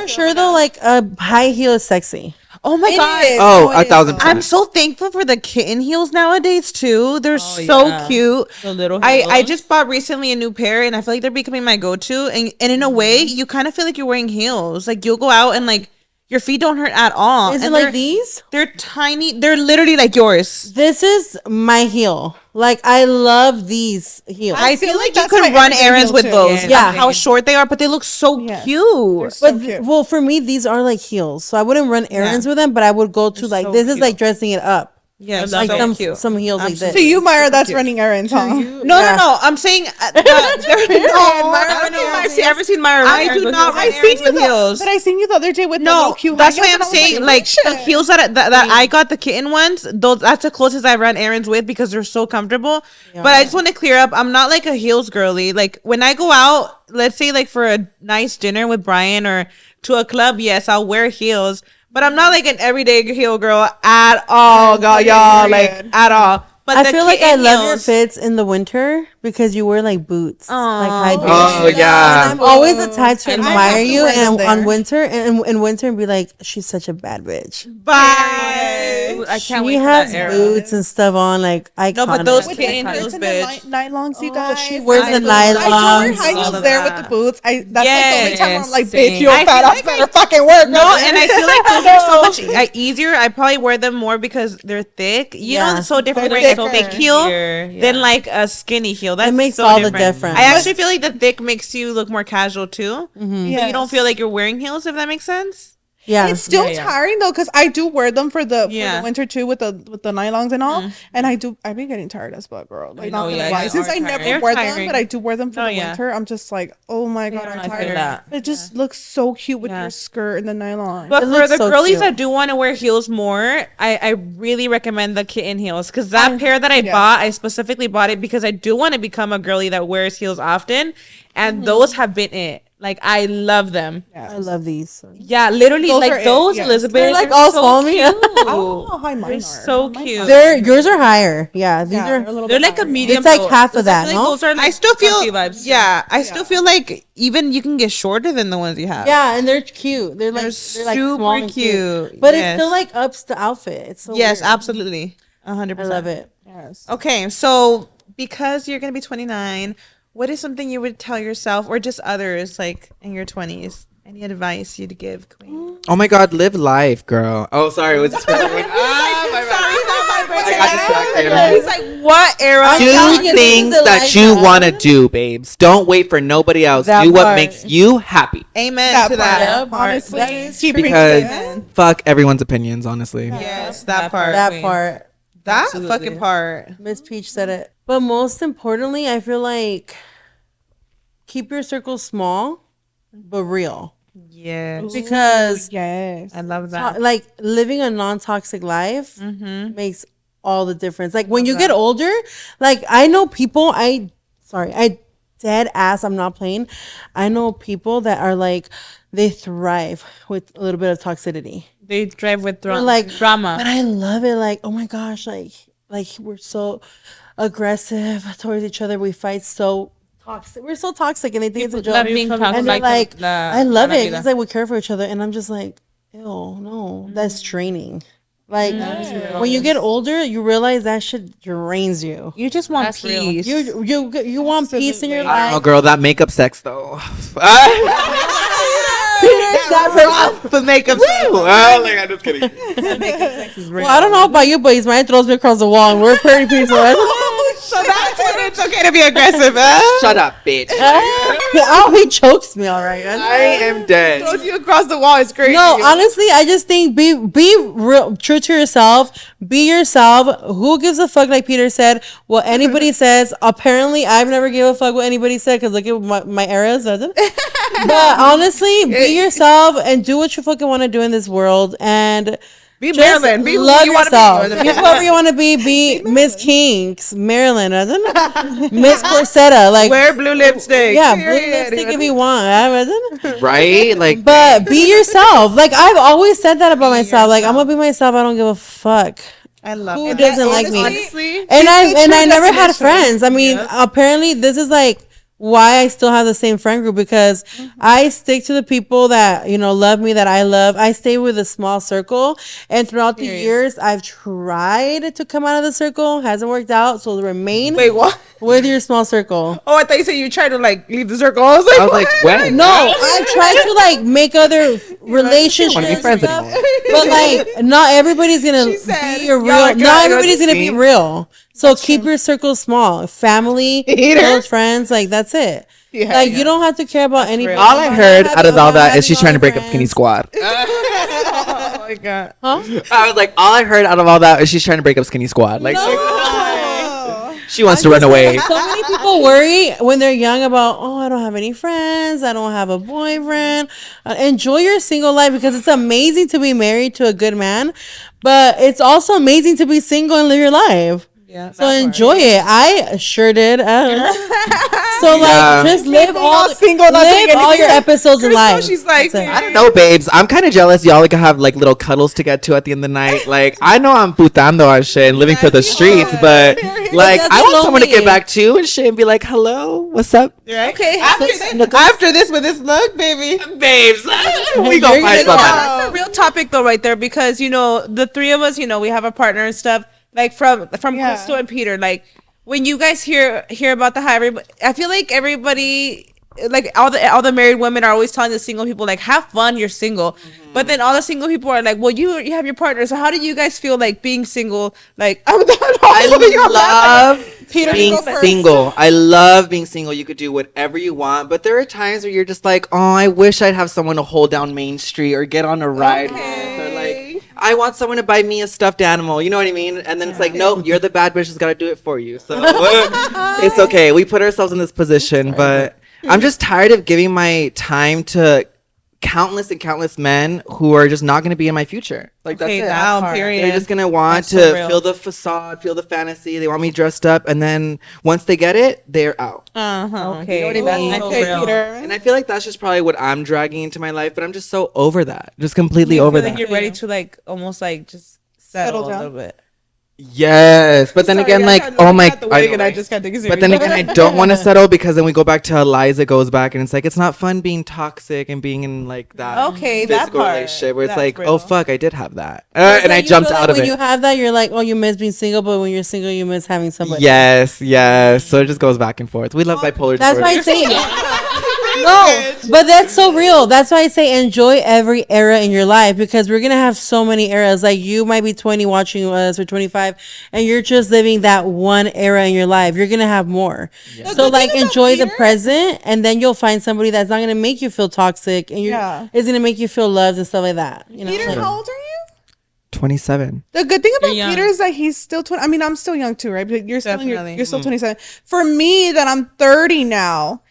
sure though, like a high heel is sexy. Oh my god! Oh, 1,000%. I'm so thankful for the kitten heels nowadays too. They're so cute. The little heels. I just bought recently a new pair, and I feel like they're becoming my go-to. And in a way, you kind of feel like you're wearing heels. Like you'll go out and like your feet don't hurt at all. Is it like these? They're tiny. They're literally like yours. This is my heel. Like I love these heels. I feel like you could run errands with those. Yeah, how short they are, but they look so cute. So cute. Well, for me, these are like heels, so I wouldn't run errands with them, but I would go to like this is like dressing it up. Yeah, like some heels like this. So you, Myra, that's running errands, huh? No. I'm saying I've ever seen Myra. I do not run errands with heels. But I seen you the other day with the cute. That's why I'm saying like the heels that I got, the kitten ones. Those that's the closest I run errands with because they're so comfortable. Yeah. But I just want to clear up. I'm not like a heels girly. Like when I go out, let's say like for a nice dinner with Brian or to a club, yes, I'll wear heels. But I'm not like an everyday heel girl at all, y'all. Like at all. But I feel like I love your fits in the winter because you wear like boots, like high boots. Oh yeah. And I'm always the type to admire you, and on winter and in winter and be like, she's such a bad bitch. Bye. I can't wait for that She has boots and stuff on, like iconic. No, but those kitten heels, bitch. Nylons, you guys. She wears the nylons. I do wear high heels there with the boots. That's like the only time where I'm like, bitch, you're fat ass better fucking work. No, and I feel like those are so much easier. I probably wear them more because they're thick. You know, it's so different wearing a thick heel than like a skinny heel. That makes so all different. the difference. I actually feel like the thick makes you look more casual too. So you don't feel like you're wearing heels, if that makes sense. Yeah, it's still tiring though because I do wear them for the winter too with the nylons and all, and I've been getting tired as well, girl. Like, since I never wear them, but I do wear them for the winter. I'm just like, oh my god, I'm tired. It just looks so cute with your skirt and the nylon. But for the girlies that do want to wear heels more, I really recommend the kitten heels because that pair that I bought, I specifically bought it because I do want to become a girly that wears heels often, and those have been it. Like I love them. I love these. Yeah, literally like those, Elizabeth. They're like all small. I don't know how mine are. So cute. Yours are higher. Yeah, these are. They're like a medium. It's like half of that. No, those are like I still feel vibes. Yeah, I still feel like even you can get shorter than the ones you have. Yeah, and they're cute. They're like super cute. But it still like ups the outfit. It's so weird. Absolutely, 100%. I love it. Yes. Okay, so because you're gonna be 29. What is something you would tell yourself or just others like in your 20s Any advice you'd give, Queen? Oh my God, live life, girl. Oh, sorry, was this my bad. I got distracted. He's like, what era? Do things that you want to do, babes. Don't wait for nobody else. That do what part. makes you happy. Amen to that. Honestly, Because fuck everyone's opinions, honestly. Yes, that part. That part. That Absolutely. fucking part. Miss Peach said it. But most importantly, I feel like keep your circle small, but real. Yes. Because yes, I love that. like living a non-toxic life makes all the difference. Like when you get older, like I know people, I dead ass, I'm not playing. I know people that are like, they thrive with a little bit of toxicity. They drive with Like drama. But I love it. Like, oh my gosh, like we're so aggressive towards each other. We fight so toxic. We're so toxic, and they think it's a joke. Love being toxic. And they're like, I love la it. vida. It's like we care for each other, and I'm just like, ew, no, that's draining. Like when you get older, you realize that shit drains you. You just want That's real. peace. You want peace in your life. Oh, girl, that makeup sex though. But makeup. Oh, like, I'm just kidding. Well, I don't know about you, but his mind throws me across the wall, and we're pretty peaceful. So that's when it's okay to be aggressive. Shut up, bitch. Oh, he chokes me, all right. I am dead. Throws you across the wall. It's crazy. No, honestly, I just think be real, true to yourself. Be yourself. Who gives a fuck? Like Peter said, what anybody says. Apparently, I've never gave a fuck what anybody said because look at my eras. But honestly, be yourself and do what you fucking want to do in this world. And be just Marilyn. Be who love you want yourself. to Be whoever you want to be. Be Miss Kinks, Marilyn, Miss Corsetta. Like Wear blue lipstick. yeah, blue Period. lipstick if you want. Right? Like, But be yourself. Like I've always said that about myself. Like I'm gonna be myself. I don't give a fuck. I love Who it. doesn't like me? Honestly, And I never had friends. I mean, apparently this is like why I still have the same friend group because I stick to the people that, you know, love me, that I love. I stay with a small circle. And throughout the years, I've tried to come out of the circle. Hasn't worked out. So remain wait, what? with your small circle. Oh, I thought you said you tried to like leave the circle. I was like, when? No, I try to like make other relationships wanna be friends and stuff, anymore. but like not everybody's gonna said, be a y'all are real. good. Not everybody's gonna be See? real. So keep your circle small. Family, close friends, like that's it. You don't have to care about anybody. All I heard out of all that is she's trying to break up Skinny Squad. oh my god. I was like, all I heard out of all that is she's trying to break up Skinny Squad. Like, she wants to run away. So many people worry when they're young about, oh, I don't have any friends. I don't have a boyfriend. Enjoy your single life because it's amazing to be married to a good man, but it's also amazing to be single and live your life. Yeah. So enjoy it. I sure did. So like, just live all your episodes in life. She's like, I don't know, babes. I'm kind of jealous. Y'all like have like little cuddles to get to at the end of the night. Like, I know I'm putando and shit and living for the streets, but like, I want someone to get back to and shit and be like, hello, what's up? right? Okay. After this, with this look, baby, Babes, we gonna find something. That's a real topic though, right there, because you know the three of us, you know, we have a partner and stuff. Like from Crystal and Peter, like when you guys hear about the high, I feel like everybody, like all the married women are always telling the single people like, have fun, you're single. But then all the single people are like, well, you have your partner. So how do you guys feel like being single? Like I love being single. I love being single. You could do whatever you want, but there are times where you're just like, oh, I wish I'd have someone to hold down Main Street or get on a ride with, or like, I want someone to buy me a stuffed animal. You know what I mean? And then it's like, nope, you're the bad bitch who's got to do it for you. So it's okay. We put ourselves in this position, but I'm just tired of giving my time to countless and countless men who are just not going to be in my future. Like, that's it. Period. They're just going to want to feel the facade, feel the fantasy. They want me dressed up. And then once they get it, they're out. Okay. You know what I mean? Peter. And I feel like that's just probably what I'm dragging into my life. But I'm just so over that. Just completely over that. Like you're ready to like almost like just settle a little bit. Yes, but then again, like, oh my, I just can't take it serious. but then again, I don't want to settle because then we go back to Eliza goes back and it's like, it's not fun being toxic and being in like that physical relationship where it's like, oh fuck, I did have that, and I jumped out of it. When you have that, you're like, oh, you miss being single, but when you're single, you miss having somebody. Yes, so it just goes back and forth. We love bipolar That's disorder. why I say No, but that's so real. That's why I say enjoy every era in your life, because we're gonna have so many eras. Like you might be 20 watching us or 25, and you're just living that one era in your life. You're gonna have more. So like enjoy the present, and then you'll find somebody that's not gonna make you feel toxic, and is gonna make you feel loved and stuff like that. You know. Peter, how old are you? 27. The good thing about young. Peter is that he's still 20. I mean, I'm still young too, right? But you're still Definitely. you're still 27. For me, that I'm 30 now.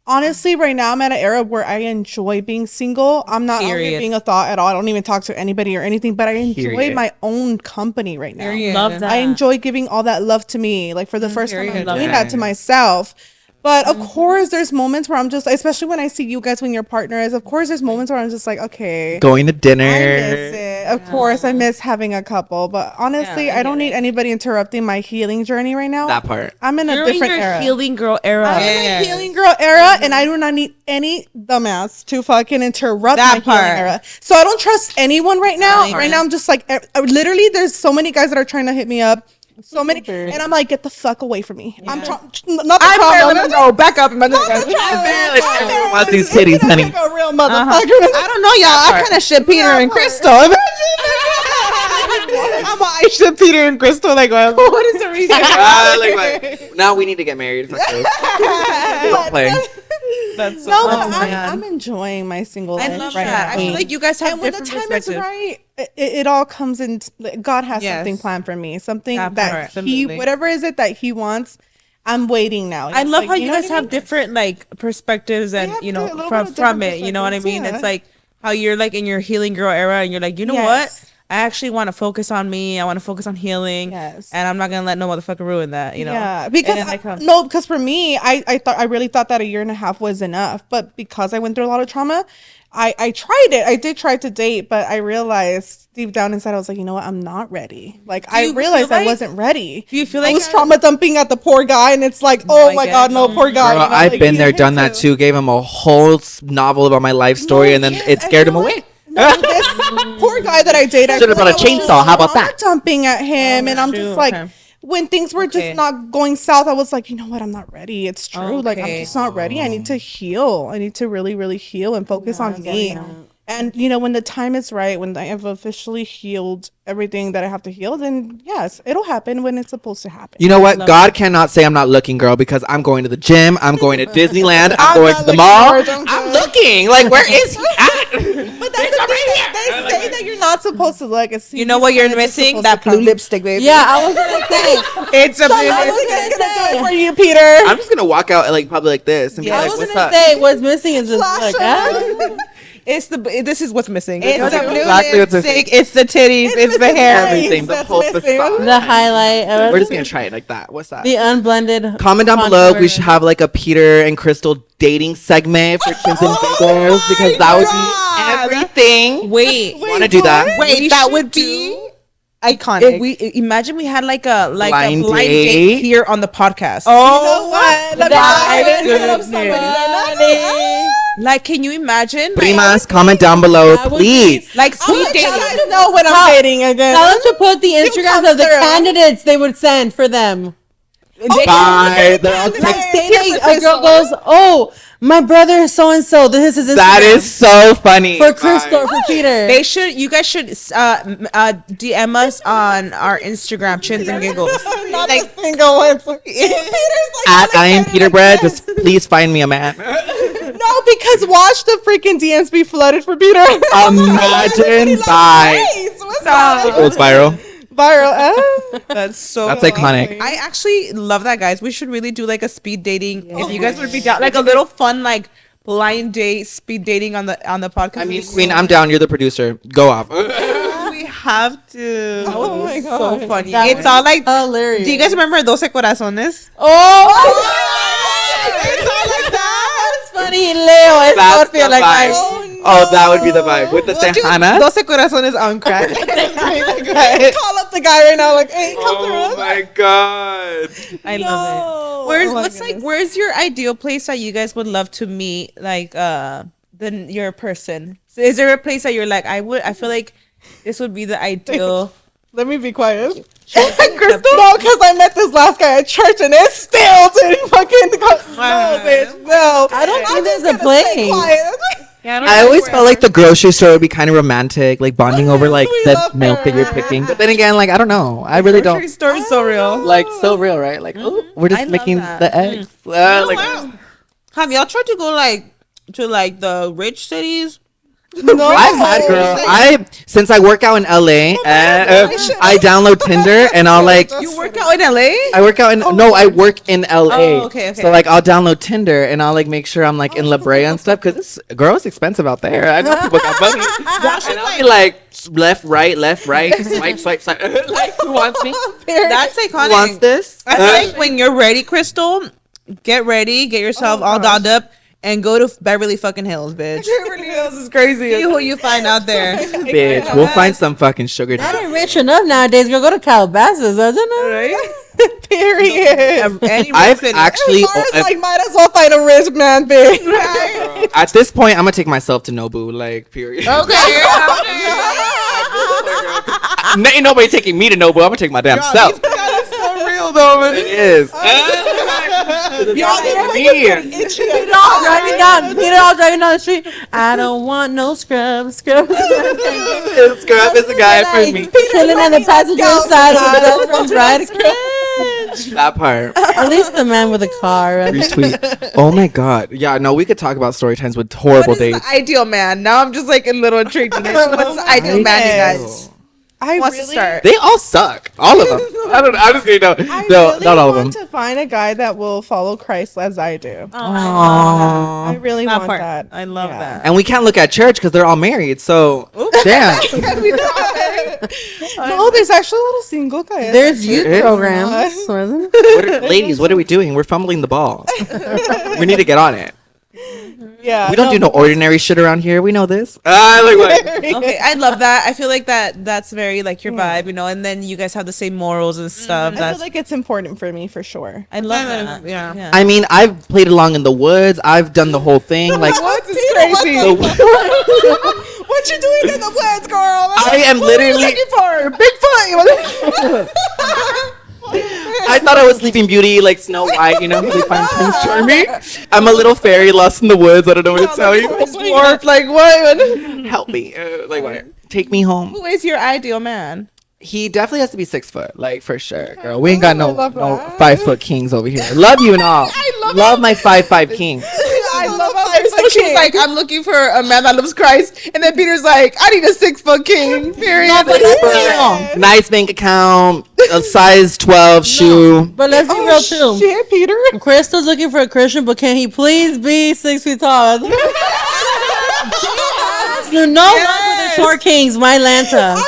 Honestly, right now I'm at an era where I enjoy being single. I'm not out here being a thought at all. I don't even talk to anybody or anything, but I enjoy my own company right now. Love that. I enjoy giving all that love to me. Like for the first time, I'm doing that to myself. But of course, there's moments where I'm just, especially when I see you guys when your partner is, of course, there's moments where I'm just like, okay. Going to dinner. I miss it. Of course, I miss having a couple. But honestly, I don't need anybody interrupting my healing journey right now. That part. I'm in a different era. healing girl era. I'm in my healing girl era, and I do not need any dumbass to fucking interrupt my healing era. So I don't trust anyone right now. Right now, I'm just like, literally, there's so many guys that are trying to hit me up. So many, and I'm like, get the fuck away from me. I'm Marilyn Monroe. Back up, Everyone wants these titties, honey. a real motherfucker. I don't know, y'all. I kind of ship Peter and Crystal. I'm I ship Peter and Crystal. Like, well, what is the reason? Now we need to get married. Don't play. That's so I'm enjoying my single life. I love right that. now. I feel like you guys have And when the different time is perspectives. right, it all comes in. God has something planned for me. Something that whatever is it that He wants. I'm waiting now. I love how you guys have different like perspectives and from it. You know what I mean? It's like how you're like in your healing girl era and you're like, you know what? I actually want to focus on me. I want to focus on healing. Yes. And I'm not gonna let no motherfucker ruin that. You know? Yeah. Because because for me, I really thought that a year and a half was enough. But because I went through a lot of trauma, I tried it. I did try to date, but I realized deep down inside, I was like, you know what? I'm not ready. Like, I realized I wasn't ready. Do you feel like I was trauma dumping at the poor guy, and it's like, oh my God, no, poor guy. Girl, I've been there, done that too. Gave him a whole novel about my life story, and then it scared him away. This poor guy that I dated, should have brought a chainsaw. How about that? Dumping at him, and I'm just like, when things were just not going south, I was like, you know what? I'm not ready. It's true. Like, I'm just not ready. I need to heal. I need to really, really heal and focus on me. And, you know, when the time is right, when I have officially healed everything that I have to heal, then yes, it'll happen when it's supposed to happen. You know what? God cannot say I'm not looking, girl, because I'm going to the gym. I'm going to Disneyland. I'm going to the mall. I'm looking. Like, where is he at? But that's the thing. They say that you're not supposed to look. You know what you're missing? That blue lipstick, baby. Yeah, I was gonna say. It's a blue I was lipstick. gonna do it for you, Peter. I'm just going to walk out like probably like this and be like, I was what's gonna up? say what's missing is just like It's this is what's missing. It's That's the blue exactly what's lipstick. It's the titties. It's the hair. Everything, the whole facade. the highlight. We're just going to try it like that. What's that? The unblended. Comment down below if we should have like a Peter and Crystal dating segment for Chins and Giggles, because that would be everything. Wait, Want to do that? Wait, that would be iconic. If we imagine we had like a blind date here on the podcast. Oh, you know what? Like, can you imagine? Primas, comment down below, please. Like speed dating. I don't know what I'm dating again. Tell them to put the Instagrams of the candidates they would send for them. Bye. They're all Say a girl goes, oh, my brother is so and so. This is his Instagram. That is so funny. For Crystal or for Peter. They should. You guys should DM us on our Instagram, Chins and Giggles. Not like the single one. At I am Peter Bread. Just please find me a man. No, because watch the freaking DMs be flooded for Peter. Imagine. Bye. It was viral. That's iconic. I actually love that, guys. We should really do like a speed dating. If you guys would be down, like a little fun, like blind date, speed dating on the podcast. I mean, Queen, I'm down. You're the producer. Go off. We have to. Oh my God. So funny. It's all like hilarious. Do you guys remember 12 Corazones? It's all like that. That's funny. Leo, That's Scorpio, the like vibe. I. Oh, that would be the vibe. With the Tejana. 12 Corazones on crack. Call up the guy right now, like, hey, come through. Oh my God. I love it. Where's your ideal place that you guys would love to meet? Like, your person. So is there a place that you're like, I feel like this would be the ideal Let me be quiet. Crystal? No, because I met this last guy at church and it still didn't fucking go. No, bitch. No. I don't think there's a place. Yeah, I always felt like the grocery store would be kind of romantic, like bonding over like We the love milk that you're her. picking. But then again, like I don't know, I really Grocery don't store is so real. like so real, right? Like we're just I love making that. the eggs. Like, Have y'all tried to go like to like the rich cities? No. I've had girl. Since I work out in LA, I download Tinder and I'll like. You work out in LA? I work out in I work in LA. Oh, okay. So like I'll download Tinder and I'll like make sure I'm like in La Brea and stuff because it's expensive out there. I know people got money. And I'll be like left, right, swipe. Like who wants me? That's iconic. Who wants this? I feel like when you're ready, Crystal, get ready, get yourself all dolled up, and go to Beverly fucking Hills, bitch. Beverly Hills is crazy. See who you find out there. Bitch, we'll find some fucking sugar. I ain't rich enough nowadays. Go to Calabasas, doesn't it? Right? Period. Any I've city. actually Like, might as well find a rich man, bitch. at this point I'm gonna take myself to Nobu, like period. Okay. Ain't nobody taking me to Nobu. I'm gonna take my damn self. That is so real though, man. It is. Peter all driving down the street. I don't want no scrubs. Scrub is the guy for me. Chilling on the passenger side of the best friend's ride. That part. At least the man with a car. Retweet. Oh my god. Yeah, no, we could talk about story times with horrible What is dates. the ideal man? Now I'm just like a little intrigued. What's the ideal man, you guys? I Wants to start? They all suck. All of them. I don't know. I'm just kidding. No, not all of them. to find a guy that will follow Christ as I do. Aww. I really That want part. that. I love Yeah. that. And we can't look at church because they're all married. So, damn. No, there's actually a little single guy. There's youth is? programs. Wasn't it? Ladies, what are we doing? We're fumbling the ball. We need to get on it. Yeah, We don't do no ordinary shit around here. We know this. Like what? Okay, I love that. I feel like that's very like your vibe, you know. And then you guys have the same morals and stuff. I That's feel like it's important for me for sure. I love that. Yeah. I mean, I've played along in the woods. I've done the whole thing. Like, What is crazy? What you doing in the woods, girl? I am literally. Bigfoot. I thought I was Sleeping Beauty, like Snow White, you know, they find Prince Charming. I'm a little fairy lost in the woods. I don't know what to tell you. Dwarf, like what? Help me. Like, what? Take me home. Who is your ideal man? He definitely has to be 6 foot, like for sure, girl. We ain't got no love 5 foot kings over here. Love you and all. Love my 5'5" kings. I love So she's like, I'm looking for a man that loves Christ, and then Peter's like, I need a 6 foot king. Period. Nice bank account, a size 12 shoe. But let's be real too. Shit, Peter. Crystal's looking for a Christian, but can he please be 6 feet tall? No luck with the short kings, my Lanta. I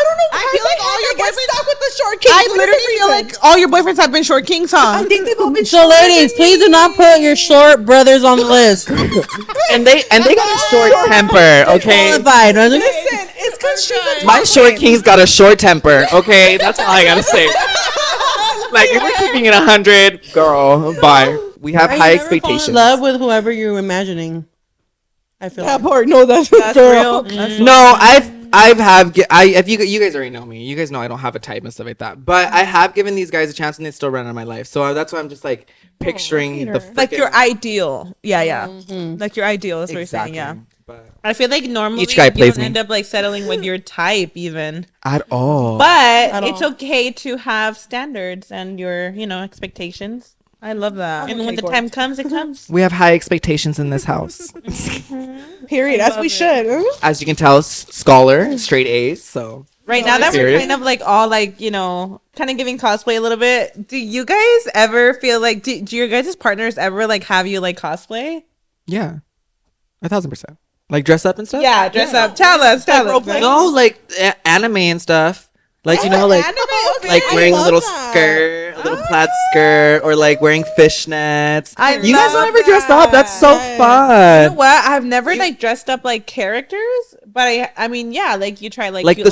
feel like all your boyfriends stuck with the short king. I literally feel like all your boyfriends have been short kings, huh? I think they've all been So, ladies, please do not put your short brothers on the list. And they got a short temper, okay? Qualified. Listen, it's because she's a My short king's got a short temper, okay? That's all I gotta say. Like, if we're keeping it 100, girl, bye. We have high expectations. Love with whoever you're imagining. I feel that like. part. No, that's real. No, if you guys already know me. You guys know I don't have a type and stuff like that. But I have given these guys a chance and they still run in my life. So that's why I'm just like picturing the Like frickin- your ideal. Yeah. Like your ideal. That's what you're saying. Yeah. But I feel like normally Each guy you plays don't me. end up like settling with your type even. at all. But it's okay to have standards and your, expectations. I love that. And when the time comes, it comes. We have high expectations in this house. period. As we should. As you can tell, scholar, straight A's. So Right now that we're Serious? kind of like all like, kind of giving cosplay a little bit. Do you guys ever feel like, do your guys' partners ever like have you like cosplay? yeah, 1,000%. Like dress up and stuff. Yeah, dress up. Tell us. No, like anime and stuff. Like like wearing a little skirt, a little plaid skirt, or like wearing fishnets. You guys don't ever dress up? That's so You know fun. what? I've never like dressed up like characters, but I mean, yeah, like you try like Like cute the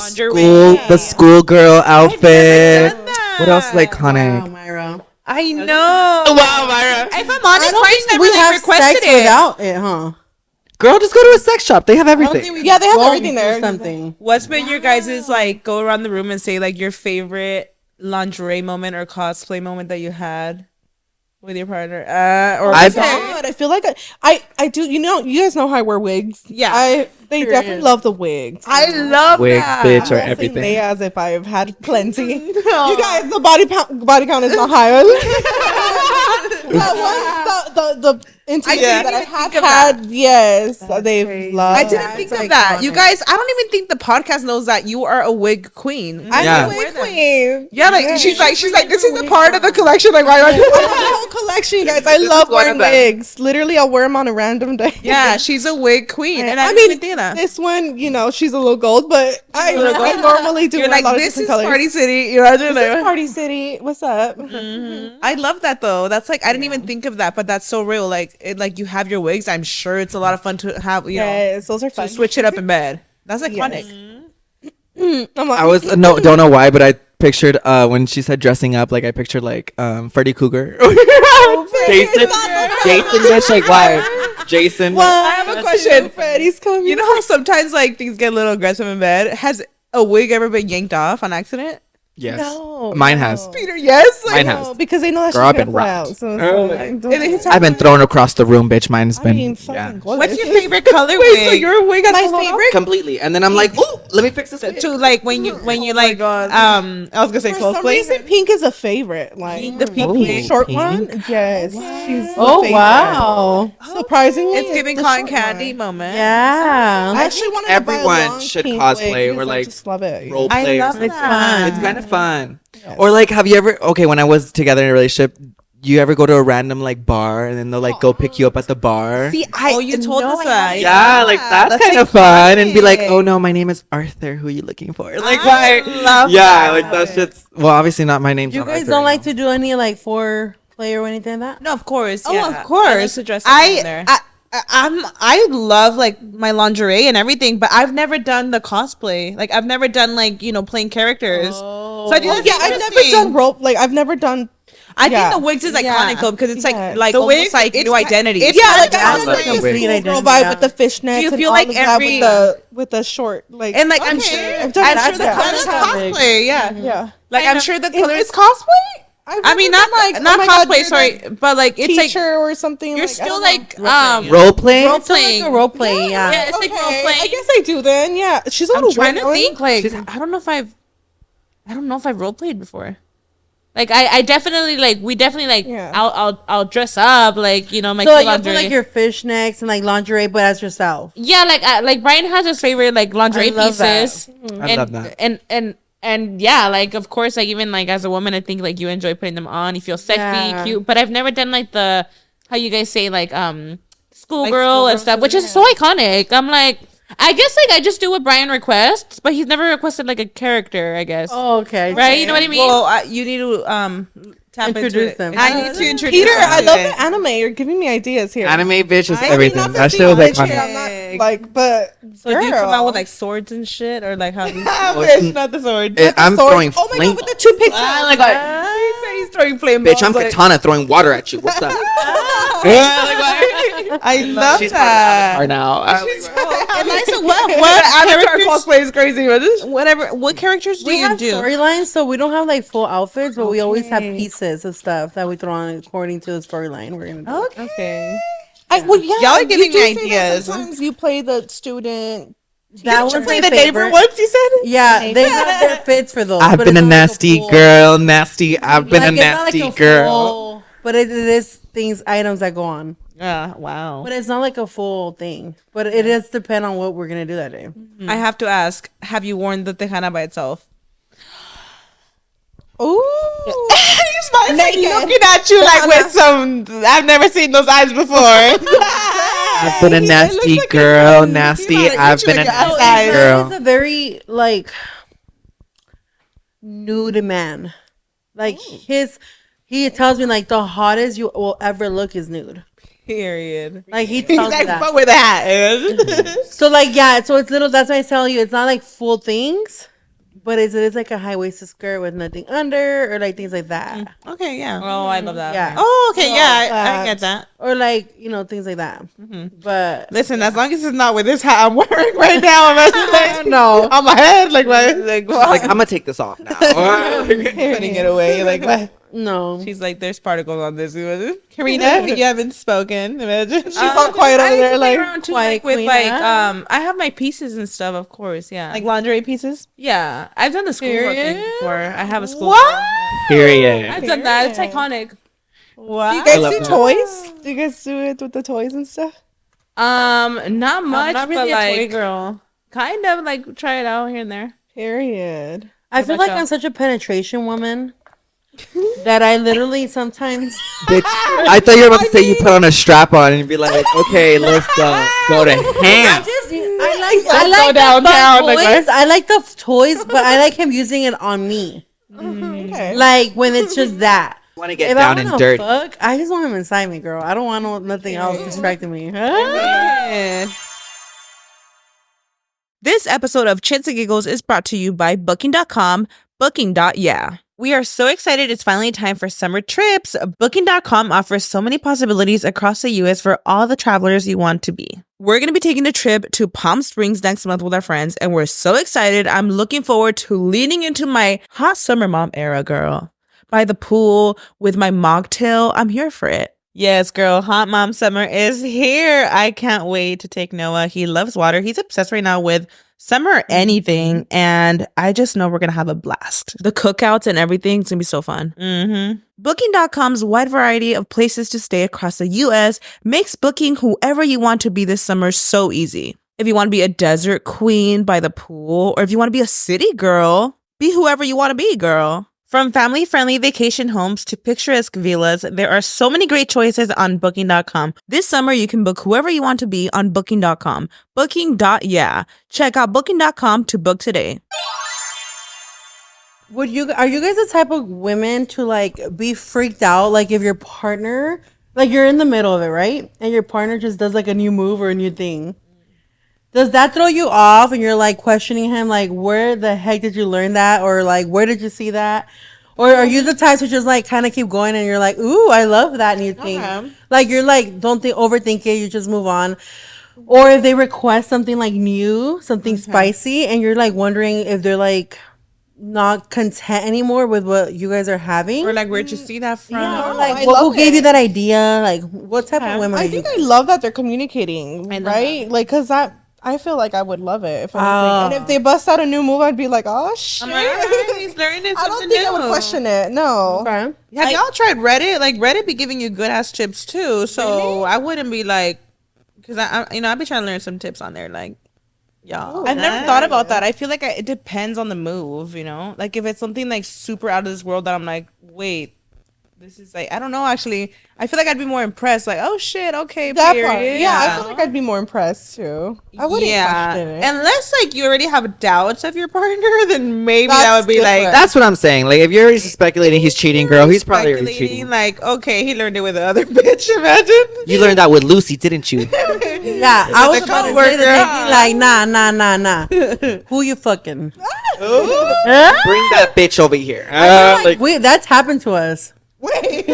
schoolgirl outfit. What else is Wow, iconic? Myra. I know. Wow, Myra. If I'm honest, I don't Bryce think never we like have requested sex it. without it, huh? Girl, just go to a sex shop. They have everything. Yeah, they have Go everything do there. Something. What's been your guys' like go around the room and say like your favorite lingerie moment or cosplay moment that you had with your partner? Or God, I feel like I do. You know, you guys know how I wear wigs. Yeah. They definitely love the wigs. I love Wigs, that. bitch, or I'm not saying they everything. as if I've had plenty. You guys, the body count is not high. That was the intimacy that I have had. Yes, they've loved. I didn't think of that. You guys, I don't even think the podcast knows that you are a wig queen. I'm Yeah. a wig queen. Yeah, like she's like, this is a part of the collection. Like, why? The whole collection, you guys. I love one wearing of them. wigs. Literally, I'll wear them on a random day. Yeah, she's a wig queen, and I I didn't mean, even think that. this one, you know, she's a little gold, but I normally do You're wear like, a lot of this different is colors. Party City. You know, This is Party City. What's up? I love that though. That's like I didn't even think of that, but that's so real. Like it, like you have your wigs. I'm sure it's a lot of fun to have. You know, Yes, those are fun. to switch it up in bed. That's iconic. I'm like, I was no, don't know why, but I pictured when she said dressing up, like I pictured like Freddy Cougar. Jason, bitch, like why? Jason. well, I have a question. Freddy's coming. You know how sometimes like things get a little aggressive in bed. Has a wig ever been yanked off on accident? Yes, No, mine no. has. Peter, yes. Like, Mine No, has. because they know that Girl, she's I've gonna been fly rocked. out. So it's Oh, like, don't- and it's I've been thrown across the room, bitch. Mine's I been mean, fucking yeah. gorgeous. what's your favorite color Wait, wig? so your wig has My a little- favorite completely. And then I'm like, ooh, let me fix this. wig. to like when you like I was gonna say For some cosplay. reason, pink is a favorite. Like The pink Ooh. wig. short Pink? one. Yes, she's. Oh the favorite. wow. Surprisingly, It's giving the cotton short candy one. moment. Yeah. I actually wanted to buy a everyone long should pink cosplay wig or, because I like, just love it. Role I play or love something. It's fun. It's kind of fun. Or like, have you ever? Okay, when I was together in a relationship, you ever go to a random like bar and then they'll like go pick you up at the bar? See, Oh, you told us that. Yeah, like that's kind of fun, and be like, "Oh no, my name is Arthur. Who are you looking for?" Like, why? love Yeah, like that shit's. Well, obviously not my name. You guys don't like to do any like foreplay or anything like that? No, of course. Oh, yeah. of course. I like to dress up in there. I love like my lingerie and everything, but I've never done the cosplay. Like I've never done like playing characters. So I do. Yeah, I've never done rope. Like I've never done. I yeah. think the wigs is iconic Yeah. though because it's Yeah. like The almost wigs, like it's new ki- identity. Yeah, like I I love like the this wigs. cool Identity, girl vibe yeah. with the fishnets. Do you and feel all like of that every- with the short like And like I'm Okay, sure, I've done I'm that, sure the yeah. colors That's big. cosplay. Yeah, yeah. like I'm sure the colors. It's cosplay. I mean, not like not cosplay. Sorry, but like it's like teacher or something. you're like, still I don't know. like role play. role It's like playing. a role play, yeah. Yeah, it's like role Okay, playing. I guess I do then. Yeah, she's a I'm little trying to weird, think. Like She's- I don't know if I've role played before. Like I definitely like we definitely like Yeah. I'll dress up like my So cute like, you lingerie. put like your fishnets and like lingerie, but as yourself. Yeah, like Brian has his favorite like lingerie I love that. pieces. I love that. And yeah, like of course, like even like as a woman, I think like you enjoy putting them on. You feel sexy, Yeah. cute. But I've never done like the how you guys say like schoolgirl schoolgirl and stuff, which is so iconic. I'm like, I guess like I just do what Brian requests, but he's never requested like a character. I guess. Oh, okay. Right, you know what I mean? Well, you need to tap into Introduce it. them. I need to introduce Peter, them I to love it. the anime. You're giving me ideas here. Anime bitch is I mean, everything. not That to shit was be bitchy, iconic. I'm not like, but So do you come out with girl. like swords and shit, or like how? Bitch, not the sword. I'm Sword- throwing Oh my flame. god, with the two pictures. He said he's throwing flame Bitch, I'm bombs, like- Katana throwing water at you. What's up? I love She's that. part now. Eliza, what Avatar characters? cosplay is crazy, but this. What characters do We you have do? storylines, so we don't have like full outfits, but we always have pieces of stuff that we throw on according to the storyline we're gonna do. Okay. Well, yeah, Y'all are you giving do me say that ideas. Sometimes you play the student. That Did you was play my the neighbor favorite. once? You said. Yeah, they have their fits for those. I've but been a it's not like nasty full- girl. Nasty. I've been a like, it's not like nasty a girl. full- but it is things, items that go on. Wow. But it's not like a full thing. But it does depend on what we're gonna do that day. I have to ask: have you worn the tejana by itself? Ooh, He's like looking at you like with some. I've never seen those eyes before. I've been a nasty girl. Nasty. I've been a nasty eyes. girl. He's a very like nude man. Like he tells me like the hottest you will ever look is nude. Period. Like he He's tells me like, that. but with a hat. So like yeah, so it's little. That's why I tell you, it's not like full things, but it's like a high waisted skirt with nothing under, or like things like that. Okay, yeah. Oh, I love that. Yeah. Oh, okay, yeah, I get that. Or like things like that. But Listen, as long as it's not with this hat I'm wearing right now, imagine like, no. on my head, like what? Like, I'm gonna take this off now. Putting it away, like what? No. She's like, there's particles on this. Karina, you haven't spoken. Imagine she's all quiet quiet over there, like around too, quiet like with queen, like huh? I have my pieces and stuff, of course. Yeah, like lingerie pieces. yeah. I've done the schoolwork thing before. I have a school. What? Period. I've done that. It's iconic. Wow. Do you I guys love do that. toys? Do you guys do it with the toys and stuff? Not much, not really but a toy like girl. kind of like try it out here and there. Period. I feel like I'm such a penetration woman that I literally sometimes Bitch, I thought you were about to say you put on a strap on and be like, okay, let's go to ham. I like the downtown, fun like, toys. I like the toys, but I like him using it on me. Okay. Like when it's just that. Want to get If down I and want dirty. to fuck, I just want him inside me, girl. I don't want nothing else distracting me. This episode of Chits and Giggles is brought to you by Booking.com, Booking.yeah. We are so excited it's finally time for summer trips. Booking.com offers so many possibilities across the U.S. for all the travelers you want to be. We're going to be taking a trip to Palm Springs next month with our friends, and we're so excited. I'm looking forward to leaning into my hot summer mom era, girl. By the pool with my mocktail, I'm here for it. Yes, girl, hot mom summer is here. I can't wait to take Noah. He loves water. He's obsessed right now with summer anything, and I just know we're gonna have a blast. The cookouts and everything's gonna be so fun. Booking.com's wide variety of places to stay across the U.S. makes booking whoever you want to be this summer so easy. If you want to be a desert queen by the pool, or if you want to be a city girl, be whoever you want to be, girl. From family-friendly vacation homes to picturesque villas, there are so many great choices on Booking.com. This summer, you can book whoever you want to be on Booking.com. Booking.yeah. Check out Booking.com to book today. Are you guys the type of women to like be freaked out, like if your partner, like you're in the middle of it, right, and your partner just does like a new move or a new thing? Does that throw you off and you're like questioning him, like where the heck did you learn that, or like where did you see that? Or are you the type to just like kind of keep going and you're like, ooh, I love that new thing? Like you're like, don't overthink it, you just move on. Or if they request something like new, something spicy, and you're like wondering if they're like not content anymore with what you guys are having, Or like, where'd you see that from? yeah, like who gave you that idea? Like what type of women? I think I love that they're communicating, right? Like, cause I feel like I would love it if anything. And if they bust out a new move, I'd be like, oh shit. He's learning something I don't think I would question it. No. Okay. Have y'all tried Reddit? Like Reddit be giving you good ass tips too. So I wouldn't be like, because I'd be trying to learn some tips on there. Like, y'all. I've never thought about that. I feel like it depends on the move, you know? Like if it's something like super out of this world that I'm like, wait, this is like, I don't know, actually. I feel like I'd be more impressed. Like, oh shit, okay, That period. part, Yeah, I feel like I'd be more impressed too. I wouldn't question it. Unless like you already have doubts of your partner, then maybe that That's would be like different. That's what I'm saying. Like, if you're already speculating he's cheating, girl, he's probably already speculating, cheating. like, okay, he learned it with the other bitch. Imagine. You learned that with Lucy, didn't you? Yeah, I was about to say the same thing. Like, nah. Who you fucking? Bring that bitch over here. Like, Wait, that's happened to us. Wait.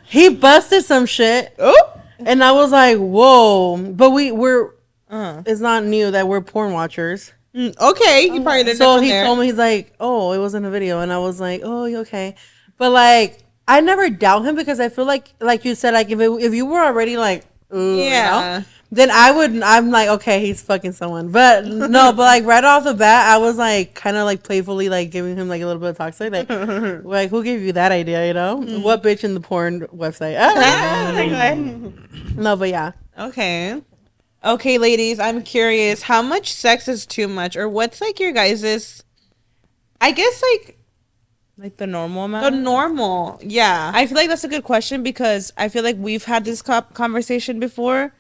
He busted some shit. Oh. And I was like, whoa. But we're it's not new that we're porn watchers. Okay, he probably didn't. So he told me, he's like, oh, it wasn't a video. And I was like, oh, you okay? But like, I never doubt him because I feel like you said, like if you were already like, ooh, Yeah. you know, then I'm like, okay, he's fucking someone. But no, but like right off the bat, I was like kind of like playfully like giving him like a little bit of toxic, like who gave you that idea, you know? What bitch in the porn website? No, but yeah. Okay, ladies, I'm curious. How much sex is too much, or what's like your guys's? I guess like the normal amount. the normal. Yeah. I feel like that's a good question because I feel like we've had this conversation before.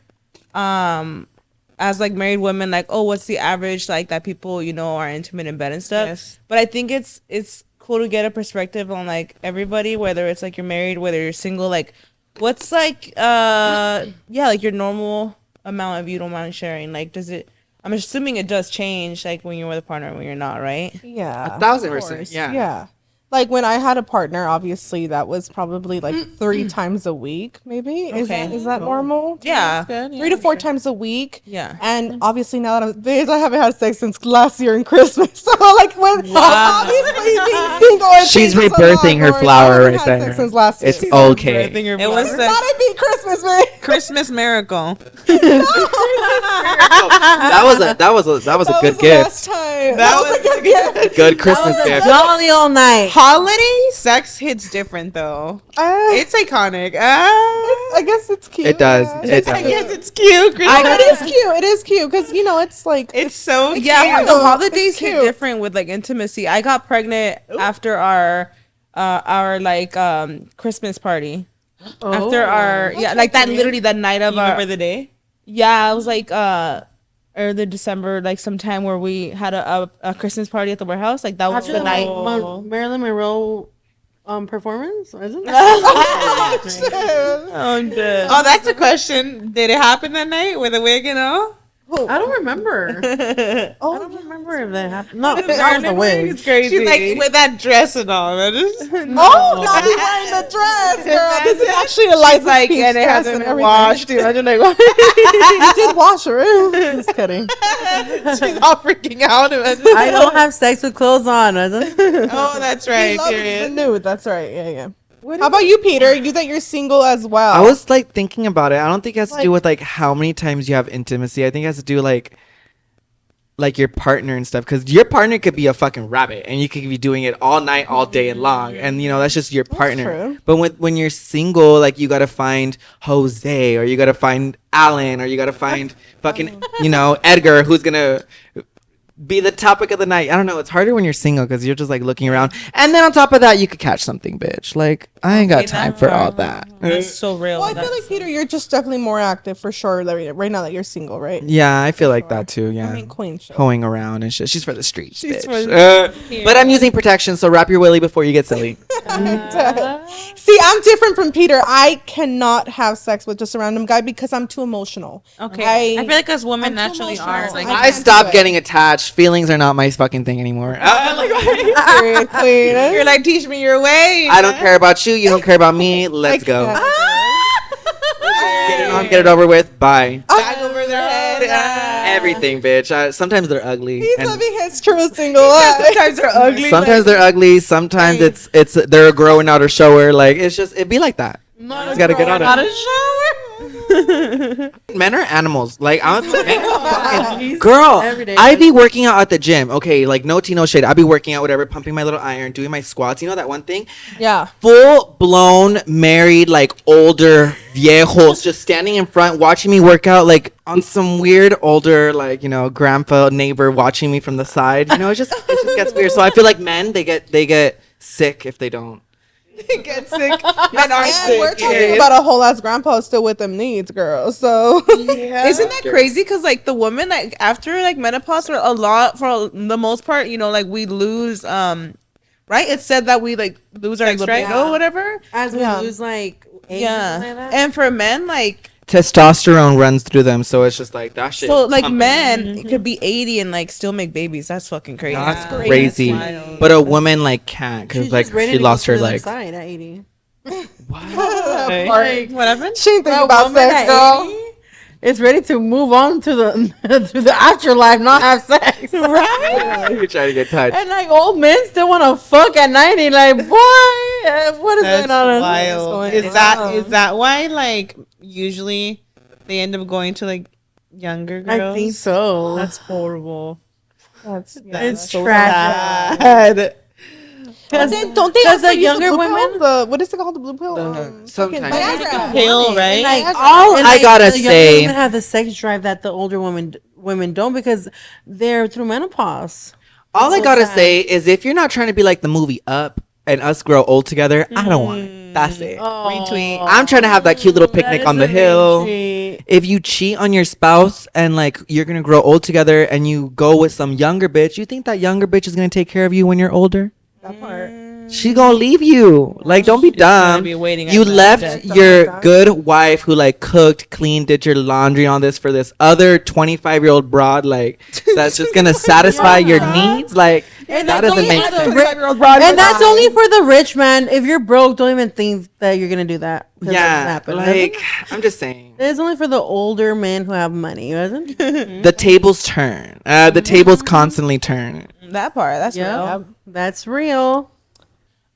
As like married women, like, oh, what's the average like that people, you know, are intimate in bed and stuff. Yes. But I think it's cool to get a perspective on like everybody, whether it's like you're married, whether you're single, like what's like like your normal amount of you don't mind sharing. Like does it I'm assuming it does change, like when you're with a partner and when you're not, right? Yeah. 1,000%. Yeah. Yeah. Like when I had a partner, obviously that was probably like 3 times a week, maybe. Is that normal? Yeah. 3 to 4 times a week. Yeah. And obviously now that I haven't had sex since last year in Christmas. So like when obviously being single, She's rebirthing her flower right there. Sex since last year. It's okay. It was the Not it be Christmas, man. Christmas miracle. That was a good gift. That was a good gift. Good Christmas gift. Jolly all night. Holiday sex hits different though. It's iconic. I guess it's cute. It does. Yeah. It I does. guess it's cute. It is cute. It is cute because it's like It's so it's yeah. cute. The holidays It's hit cute. different with like intimacy. I got pregnant after our like Christmas party. After our like that literally the night of our the day? yeah, it was like early December, like sometime where we had a Christmas party at the warehouse. Like that was After the the night. Marilyn Monroe performance, isn't it? I'm dead. Oh, that's a question. Did it happen that night with the wig and all? I don't remember. I don't remember if that happened. No, not with the wig. It's crazy. She's like with that dress and all. not be wearing the dress, girl. This is actually Eliza Like, Peach and it dress hasn't been everything. washed. Imagine like, You did wash her. Just kidding. she's all freaking out. I don't have sex with clothes on. Oh, that's right. He loves the Period. nude. That's right. Yeah. How about you, Peter? You that you're single as well. I was like thinking about it. I don't think it has to do with like how many times you have intimacy. I think it has to do like your partner and stuff, because your partner could be a fucking rabbit and you could be doing it all night, all day and long, and that's just your partner. true. But when you're single, like you gotta find Jose, or you gotta find Alan, or you gotta find fucking Edgar, who's gonna be the topic of the night. I don't know. It's harder when you're single because you're just like looking around, and then on top of that, you could catch something, bitch. Like I ain't got time for all that. That's so real. Well, I feel like Peter, you're just definitely more active for sure. Right now that you're single, right? Yeah, I feel like that too. Yeah, I mean, Queen. Show. hoeing around and shit. She's for the streets, bitch. for But I'm using protection, so wrap your willy before you get silly. See, I'm different from Peter. I cannot have sex with just a random guy because I'm too emotional. Okay. I feel like as women I'm too naturally are. emotional. Like I I can't do stopped it. getting attached. Feelings are not my fucking thing anymore. Period, Queen. You're like, teach me your way. I don't care about you. You don't care about me. Let's go. can't. Get it on. Get it over with. Bye. Back over their head. Everything, bitch. Sometimes they're ugly. He's and living his true single life. Sometimes they're ugly. sometimes they're ugly. Sometimes it's they're a growing out or shower. Like it be like that. Just gotta get on Not a it. shower. Men are animals. Like I'm girl. Every day. I be working out at the gym. Okay, like no tea, no shade. I be working out, whatever, pumping my little iron, doing my squats. You know that one thing? Yeah. Full blown married, like older viejos just standing in front watching me work out, like on some weird older, like grandpa neighbor watching me from the side. It just gets weird. So I feel like men, they get sick if they don't. They get sick. Men are And sick. we're talking about a whole ass grandpa still with them needs, girl. So Isn't that crazy? Because like the woman, like after like menopause, for the most part, like we lose. Right? It said that we like lose our libido, or whatever. As we lose like age Yeah. and like that. And for men, like Testosterone runs through them, so it's just like that shit. so, like pumping. men could be 80 and like still make babies. That's fucking crazy. That's That's crazy. wild. But a woman like can't, because She's like just ready she to lost go her to the legs. side at 80. What happened? she ain't thinking A about woman sex, at girl. 80 is ready to move on to the to the afterlife, not have sex. Right? You're trying to get touched. And like old men still want to fuck at 90. Like, boy, what is That's going on? wild. Is that why like usually they end up going to like younger girls? I think so. That's horrible. That's It's so tragic. sad. Don't they Because also the use younger blue women, pill? What is it called? The blue pill? Sometimes. Viagra. Pill, right? like All I gotta the younger say- women have the sex drive that the older women don't because they're through menopause. All I so gotta sad. say is if you're not trying to be like the movie Up and us grow old together, I don't want it. That's it. Retweet. I'm trying to have that cute little That picnic is on the a hill. retreat. If you cheat on your spouse and like you're gonna grow old together and you go with some younger bitch, you think that younger bitch is gonna take care of you when you're older? That part. She gonna leave you. Like, don't be dumb. be waiting You at that left desk. your good wife who like cooked, cleaned, did your laundry on this for this other 25-year-old broad, like that's just gonna satisfy your needs. Like, And that that's doesn't only make for the sense. rich- and that's only for the rich man. If you're broke, don't even think that you're gonna do that. 'Cause that doesn't Yeah, happen. like I'm just saying. It's only for the older men who have money, isn't it? The tables turn. The tables constantly turn. That part. That's real. That's real.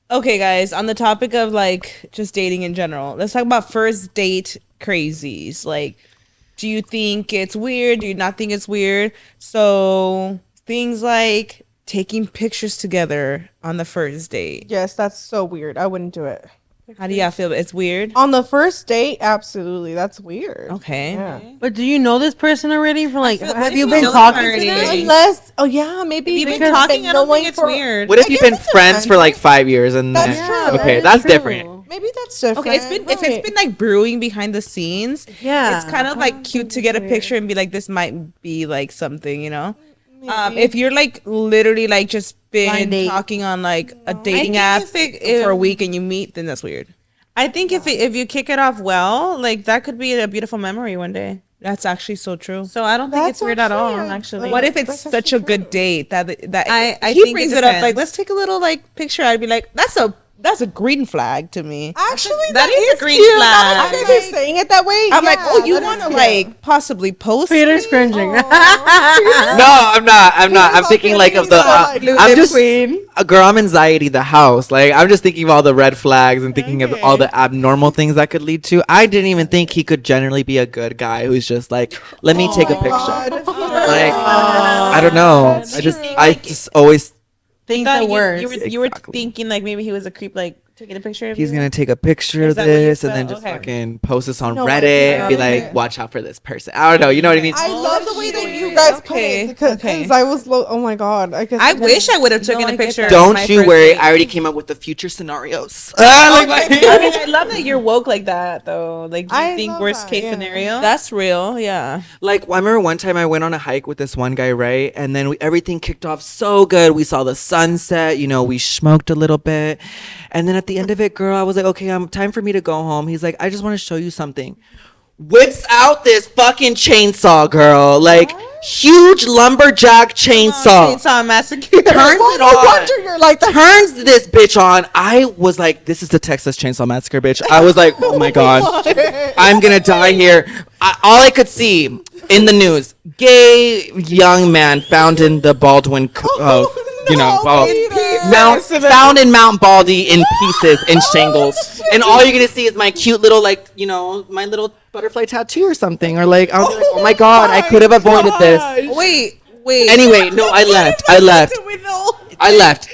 Okay, guys, on the topic of like just dating in general, let's talk about first date crazies. Like, do you think it's weird? Do you not think it's weird? So, things like taking pictures together on the first date. Yes, that's so weird. I wouldn't do it. How do y'all feel? It's weird? On the first date, absolutely. That's weird. Okay. Yeah. But do you know this person already? For like, have you you been know talking them to them? already. Unless, maybe If you've been because talking, I don't knowing think it's for- weird. What if you've been guess it friends depends. for like 5 years and That's then, true. okay, That that's is different. true. Maybe that's different. Okay, if it's been like brewing behind the scenes, Yeah. it's kind of like cute to get a picture and be like, this might be like something, you know. If you're like literally like just been Blind date. talking on like a dating think app if for a week and you meet, then that's weird. I think if you kick it off well, like that could be a beautiful memory one day. That's actually so true. So I don't think That's it's weird at all. actually, Actually, What if it's That's such a actually good date that I he think it brings it up like, depends. let's take a little like picture? I'd be like, that's a green flag to me. Actually, That is a green cute. flag. Now that you guys are saying it that way. I'm like, yeah, oh, you that is want to cute. like possibly post? Peter's me? cringing. No, I'm not. I'm thinking like of the. I'm just a girl. I'm anxiety. The house. Like I'm just thinking of all the red flags and thinking of all the abnormal things that could lead to. I didn't even think he could generally be a good guy who's just like, let me take a picture. Like I don't know. I just always Think thought the you worst. were Exactly. thinking like maybe he was a creep, like taking a picture of he's you. gonna take a picture Is of that what you this and then felt? just Okay. fucking post this on No, Reddit and be like, okay. watch out for this person. I don't know. You know what I mean? I love the way that you guys put Okay, it because okay. I was oh my god. I guess I wish I would have taken No, a I get picture. that. of Don't my you first worry. date. I already came up with the future scenarios. I mean, I love that you're woke like that, though. Like, do you I think love worst that, case yeah. scenario? That's real. Yeah. Like I remember one time I went on a hike with this one guy, right? And then everything kicked off so good. We saw the sunset, you know, we smoked a little bit. And then at the end of it, girl, I was like, okay, time for me to go home. He's like, I just want to show you something. Whips out this fucking chainsaw, girl. Like huge lumberjack chainsaw. Chainsaw Massacre. Turns it no on. wonder you're like that. Turns this bitch on. I was like, this is the Texas Chainsaw Massacre, bitch. I was like, oh my god, I'm gonna die here. All I could see in the news: gay young man found in the Baldwin, found in Mount Baldy in pieces, in shingles, and all you're gonna see is my cute little, like, you know, my little butterfly tattoo or something, or like, I was like, oh my god, I could have avoided this. Wait. Anyway, no, I left.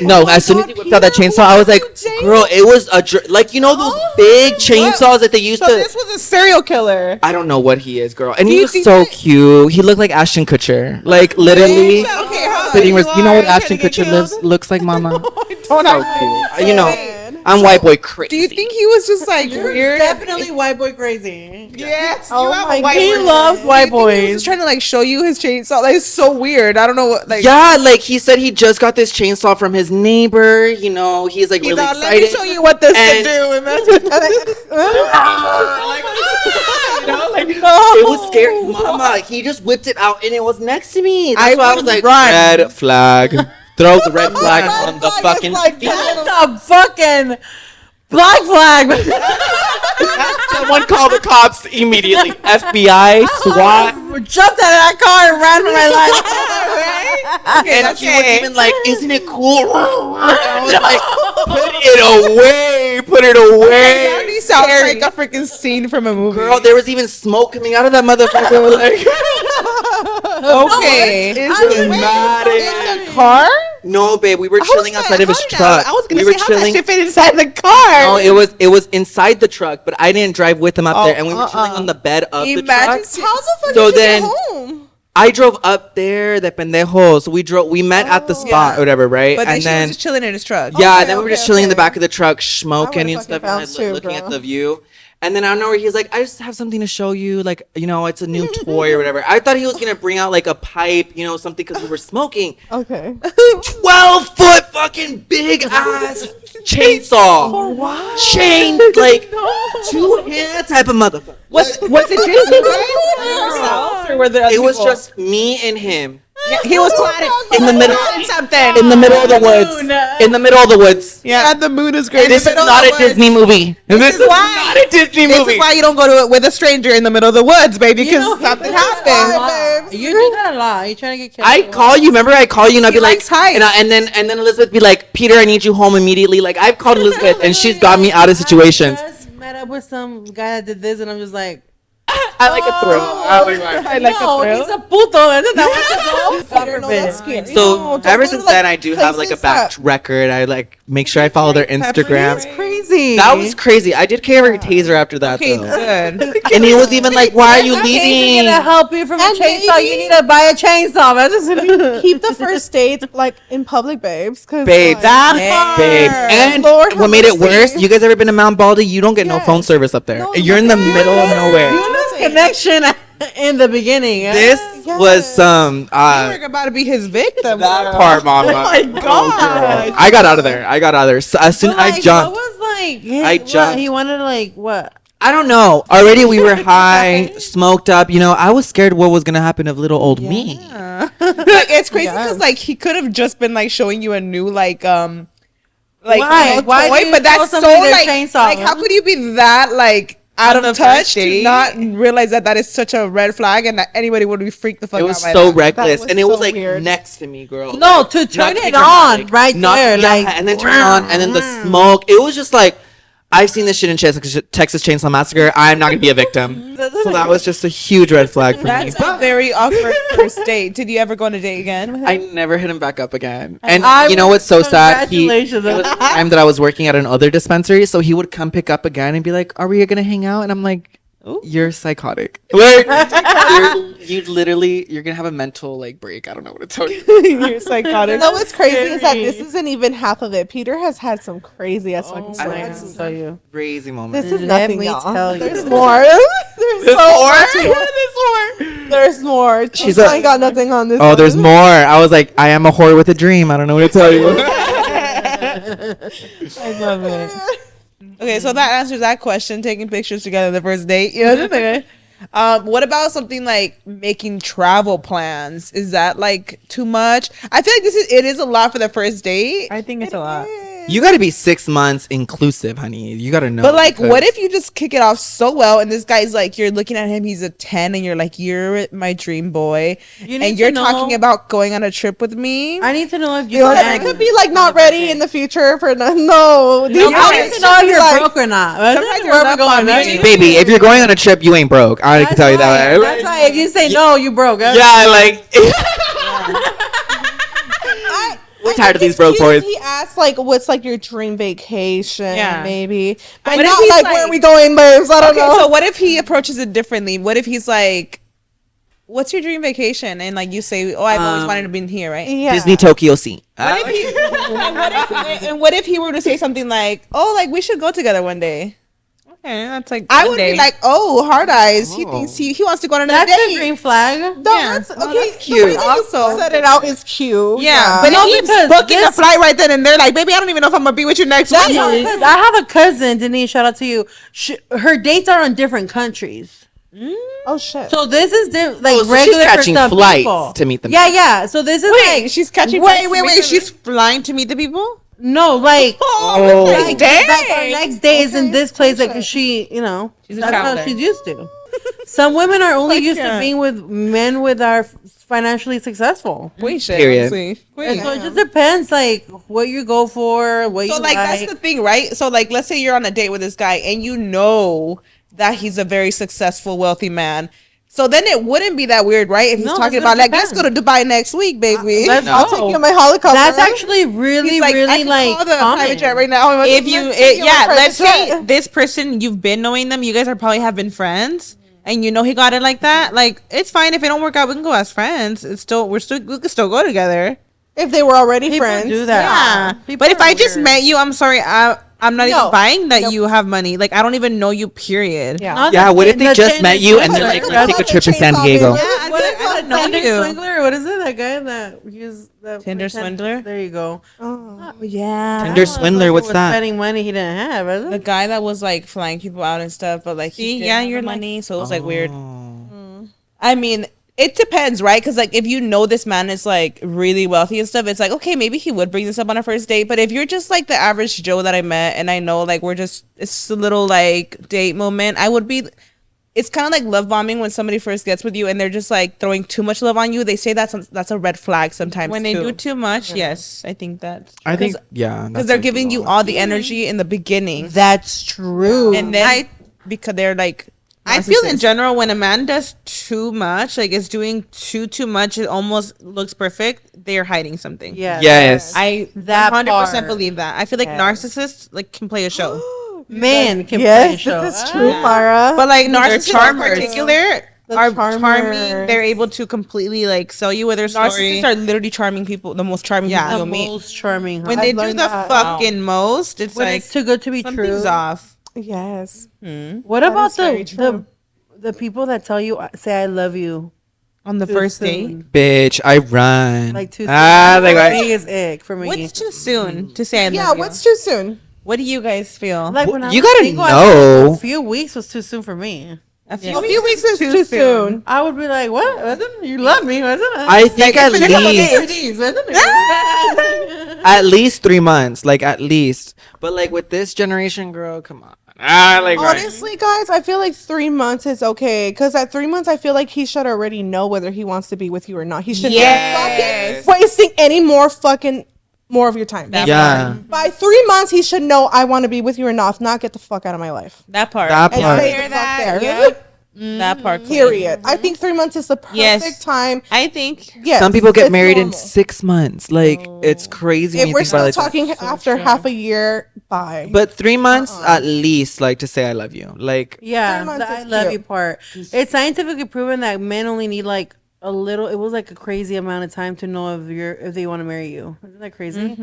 No, as soon as he whipped out that chainsaw, I was like, girl, it was like, you know those big chainsaws that they used So to. this was a serial killer. I don't know what he is, girl, and Do he you was think so that- cute. He looked like Ashton Kutcher, like literally. Okay, hold Sitting on. with, you know what Are you Ashton gonna get Kutcher looks like, mama. Don't So cute. You know, I'm white boy crazy. Do you think he was just like weird? Definitely white boy crazy. Yes. Oh my god. He loves white He was boys. just trying to like show you his chainsaw. Like, it's so weird. I don't know what. Like, Yeah, like he said he just got this chainsaw from his neighbor. You know, he's like really let excited. me show you what this And- can do. Imagine. It was scary, mama. He just whipped it out and it was next to me. That's why I was like, red flag. Throw the red flag on the fucking. That's a fucking black flag. Someone call the cops immediately. FBI, SWAT. Jumped out of that car and ran for my life. And he was even like, isn't it cool? I was like, put it away. Already sounds like a freaking scene from a movie. Girl, there was even smoke coming out of that motherfucker. Like, okay. dramatic. In the car? No, babe, we were chilling outside of his truck. I was gonna We say were how chilling. that shit fit inside the car. No, it was inside the truck, but I didn't drive with him up there, and we were chilling on the bed of the truck. How the fuck So did you then- get home? I drove up there, the pendejo. So we met at the spot, or whatever, right? But and then then she was just chilling in his truck. yeah, Okay, and then we were okay, just chilling in the okay. back of the truck, smoking would've and stuff, fucking and bounced too, looking at bro. the view. And then I don't know where he's like, I just have something to show you. Like, you know, it's a new toy or whatever. I thought he was going to bring out like a pipe, you know, something because we were smoking. Okay. 12-foot fucking big ass chainsaw. For what? Chain, like, 2-hand type of motherfucker. Was it just you guys yourself, or were there other It was people? just me and him. Yeah, he was planning In the middle, something. in the middle of the woods. In the middle of the woods. Yeah, the moon is great. This is not a Disney movie. This is not a Disney This movie. is why you don't go to it with a stranger in the middle of the woods, baby, because something happened. You do that a lot. You trying to get killed? I call you. Remember, I call you and I'd be like, likes heights. and then Elizabeth be like, Peter, I need you home immediately. Like I've called Elizabeth and she's got me out of situations. I just met up with some guy that did this, and I'm just like, I like a thrill. I like no, he's a puto. And then that was God forbid. So ever since then, I do have like a back record. I like make sure I follow their Instagram. Crazy. That was crazy. I did carry a taser after that Okay, though. good. And he was even like, "Why are you He's leaving?" gonna help you from a And chainsaw. maybe- You need to buy a chainsaw. Man. Just Keep the first dates like in public, babes. Babes, babes, and Lord what made it have mercy. worse? You guys ever been to Mount Baldy? You don't get no Yes. phone service up there. No, You're in the middle of nowhere. connection in the beginning. This was some We're about to be his victim. that part, mama. Oh my God. I got out of there. So as soon as I jumped, What was like? I jumped. He wanted to like what? I don't know. Already we were high, smoked up. You know, I was scared what was gonna happen of little old me. Like it's crazy because like he could have just been like showing you a new like Why? you know, Why toy, do you but tell that's so somebody their like chainsaw? like how could you be that like out On the of touch first to date? not realize that that is such a red flag and that anybody would be freaked the fuck It out was by so that. reckless, was and it was so like weird. next to me, girl. No, to turn Not it dramatic. on right Not- there, yeah, like and then turn it on, and then the smoke. It was just like, I've seen this shit in Texas Chainsaw Massacre. I'm not gonna be a victim. So that was just a huge red flag for me. That's a very awkward first date. Did you ever go on a date again with him? I never hit him back up again. And I you know what's so sad? It Congratulations. was the time that I was working at another dispensary, so he would come pick up again and be like, "Are we gonna hang out?" And I'm like, "You're psychotic. Like, you're gonna have a mental like break. I don't know what to tell you." You're psychotic. You know what's crazy is that this isn't even half of it. Peter has had some crazy ass fucking I stories. tell you. Crazy moment. This is Let nothing, me y'all. tell you. There's more. There's so much more. There's more. She's I ain't got nothing on this. Oh, one. there's more. I was like, I am a whore with a dream. I don't know what to tell you. I love it. Okay, so that answers that question. Taking pictures together the first date. You know, just like, what about something like making travel plans? Is that like too much? I feel like it is a lot for the first date. I think it's a lot. You got to be 6 months inclusive, honey. You got to know. But like, because- what if you just kick it off so well, and this guy's like, you're looking at him, he's a 10, and you're like, you're my dream boy, You need and to you're know- talking about going on a trip with me. I need to know if You you know, sang. it could be like not ready in the future for no. These I guys need to should know if be you're like- broke or not. That's Sometimes where you're we're up going. on That's me. Baby, if you're going on a trip, you ain't broke. I can tell you that. right. That's why if you say no, you broke. Yeah, like. We're tired of these broke boys. He asked like, "What's like your dream vacation?" Yeah. Maybe, but What if not he's like, like- where are we going, babes? I don't Okay, know. so what if he approaches it differently? What if he's like, what's your dream vacation? And like you say, oh, I've always wanted to be here, right? yeah. Disney Tokyo Sea. What if he, and what if he were to say something like, oh, like we should go together one day? Okay, that's like I one would day. be like, oh, hard eyes. He Oh. thinks he wants to go on another That's a date. green flag. No, Yeah. that's, okay, that's the way cute. that you Also- set it out is cute. Yeah, but No, if he's because booking a this- flight right then and they're like, baby, I don't even know if I'm gonna be with you next week. I have a cousin, Denise. Shout out to you. Her dates are in different countries. Oh shit. So this is like Oh, so she's regular catching for some flights people. to meet them. Yeah, yeah. So this is Wait, like she's catching. Wait. She's flying to meet the people. no, like Oh. like, dang. like our next day is in Okay, this place. Like she, you know, She's a that's how traveler. she's used to. Some women are only used to yeah. being with men with are financially successful. Queen shit. Period. Honestly. And Queen. so it just depends, like what you go for, what So you like like. that's the thing, right? So like let's say you're on a date with this guy and you know that he's a very successful, wealthy man. So then it wouldn't be that weird, right? If he's No, talking it's about gonna like, let's go to Dubai next week, baby. let's I'll take you on my helicopter. That's actually really, He's like, I really can like call the common. private jet right now. if you, Let's take you on a private let's say jet. this person you've been knowing them, you guys are probably have been friends, and you know he got it like that. Like it's fine if it don't work out, we can go as friends. It's still we can still go together. if they were already People friends. do that. Yeah, People but if are I just weird. met you, I'm sorry, I'm not even No. buying that you have money. Like, I don't even know you, period. Yeah. Yeah, what if they The just chain met is you and they're swingler. like, let's take a trip to San Chainsaw Diego? Man. I What feel is like I it? don't know Tinder you. swindler? What is it? That guy that used that Tinder swindler? There you go. Oh. Yeah. Tinder swindler, what's was that? Spending money he didn't have. Wasn't The it? guy that was like flying people out and stuff, but like, See, he yeah, did you're have the like- money, so it was like weird. Oh. I mean, it depends, right? Because like, if you know this man is like really wealthy and stuff, it's like, okay, maybe he would bring this up on a first date. But if you're just like the average Joe that I met, and I know like it's just a little like date moment, I would be. It's kind of like love bombing when somebody first gets with you and they're just like throwing too much love on you. They say that's a red flag sometimes. When they do too much, yes, I think that's I think, yeah. because they're giving you all the energy in the beginning, That's true. and then because they're like. I feel in general when a man does too much, like is doing too much, it almost looks perfect. They're hiding something. yeah. Yes. I That 100% part. believe that. I feel like narcissists like can play a show, Man can play a Yes, show. this is true, Mara. but like They're narcissists in charmers. particular The are charmers. charming. They're able to completely like sell you with their story. Narcissists are literally charming people, the most charming people The you'll meet. most charming. When Huh? they I've do learned the that. fucking most, it's When like it's too good to be something's true. off. Yes. What about is very the people that tell you say I love you On the too first soon? date. Bitch, I run. Like too soon. Ah, like, That's the biggest ick for me. What's too soon to say I love Yeah, you? what's too soon? What do you guys feel? like when I You was gotta single, I feel like know. a few weeks was too soon for me. A few A few weeks is too soon. I would be like, what? Wasn't you love me? Wasn't it? I think at It's been a couple least days, wasn't it? at least 3 months, like at least. But like with this generation, girl, come on. Like right. Honestly, guys, I feel like 3 months is okay. Because at 3 months, I feel like he should already know whether he wants to be with you or not. He shouldn't Yes. be fucking wasting any more of your time. Yeah, By 3 months, he should know I want to be with you or not. If not, get the fuck out of my life. That part. that And part. stay the fuck there. That part. Period. I think 3 months is the perfect Yes. time. I think. Yes, Some people get it's married in normal. 6 months. Like it's crazy. when If you we're think about still it like that. talking after half a year, bye. But 3 months at least, like to say I love you. Like Yeah, 3 months the I is love cute. you part. It's scientifically proven that men only need like a little. It was like a crazy amount of time to know if they want to marry you. Isn't that crazy?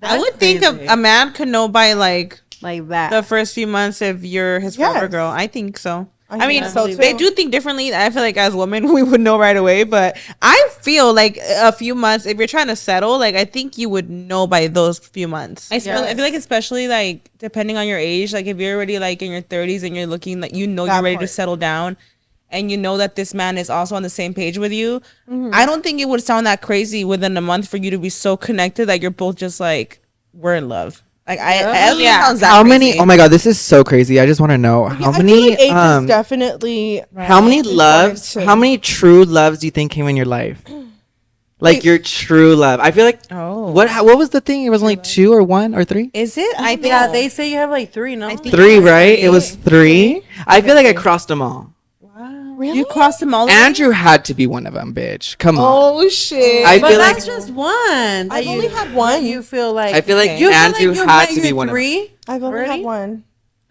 I would think crazy. a man could know by like Like that. the first few months if you're his Yes. forever girl. I think so. I I mean, think so, they too. do think differently. I feel like as women, we would know right away. But I feel like a few months, if you're trying to settle, like I think you would know by those few months. I feel like especially like depending on your age, like if you're already like in your 30s and you're looking like you know That you're ready part. to settle down, and you know that this man is also on the same page with you, I don't think it would sound that crazy within a month for you to be so connected that you're both just like we're in love. Like sounds that how crazy. many? Oh my god, this is so crazy. I just want to know how I feel many. like age is definitely How many loves? too. How many true loves do you think came in your life? Like your true love. I feel like. Oh. What was the thing? It was only 2 or 1 or 3. Is it? I think yeah, they say you have like 3. No, 3, right? It was 3. I feel like I crossed them all. really. you crossed them all. Andrew had to be one of them, bitch. Come on. Oh shit! I but feel that's like just one. I've only had one. You feel like I feel like you feel Andrew like you had met to be your one of them. 3. I've only Already? had one.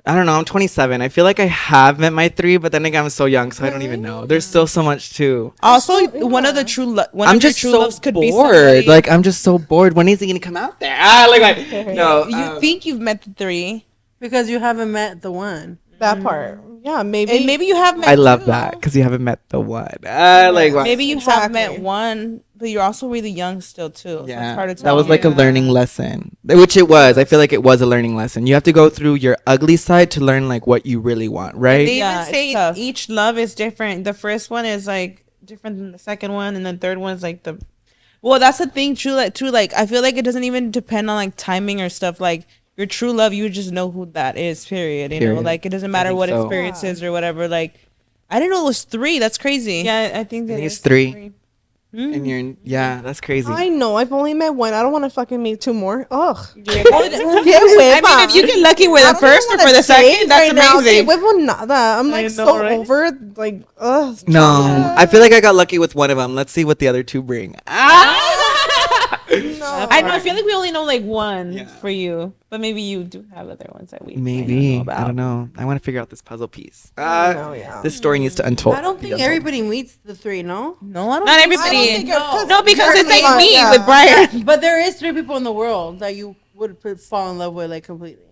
I don't know. I'm 27. I feel like I have met my 3, but then again, I'm so young, so I don't even know. There's still so much too. Also, one of the true I'm just true so loves could be bored. somebody. Like I'm just so bored. When is he gonna come out there? No. you think you've met the 3, Because you haven't met the one. That part. Yeah, maybe. and maybe you have met. I love 2. that because you haven't met the one. Like what? Maybe you have met Exactly. 1, but you're also really young still too. So it's Yeah, hard to that tell. was like a learning lesson, which it was. I feel like it was a learning lesson. You have to go through your ugly side to learn like what you really want, right? They Yeah, even say it's tough. each love is different. The first one is like different than the second one, and the third one is like the. Well, that's the thing. True, like too. Like I feel like it doesn't even depend on like timing or stuff. Like your true love, you just know who that is. Period. You know, Period. like it doesn't matter think what so. experience is or whatever. Like I didn't know it was 3. That's crazy. Yeah, I think that think it's is 3. And you're that's crazy. I know. I've only met one. I don't want to fucking meet 2 more. Ugh. I mean, if you get lucky with the first or for the second, that's amazing. With one, nada. I'm like know, so right? over it. Like, ugh. No, I feel like I got lucky with one of them. Let's see what the other 2 bring. No. I know. I feel like we only know like one for you, but maybe you do have other ones that we might not Maybe know about. I don't know. I want to figure out this puzzle piece. yeah. This story needs to untold. I don't think everybody meets the 3, no? No, I don't. Not I don't everybody. think it- No, because it's like Apparently me not, with yeah. Brian. But there is 3 people in the world that you fall in love with like completely?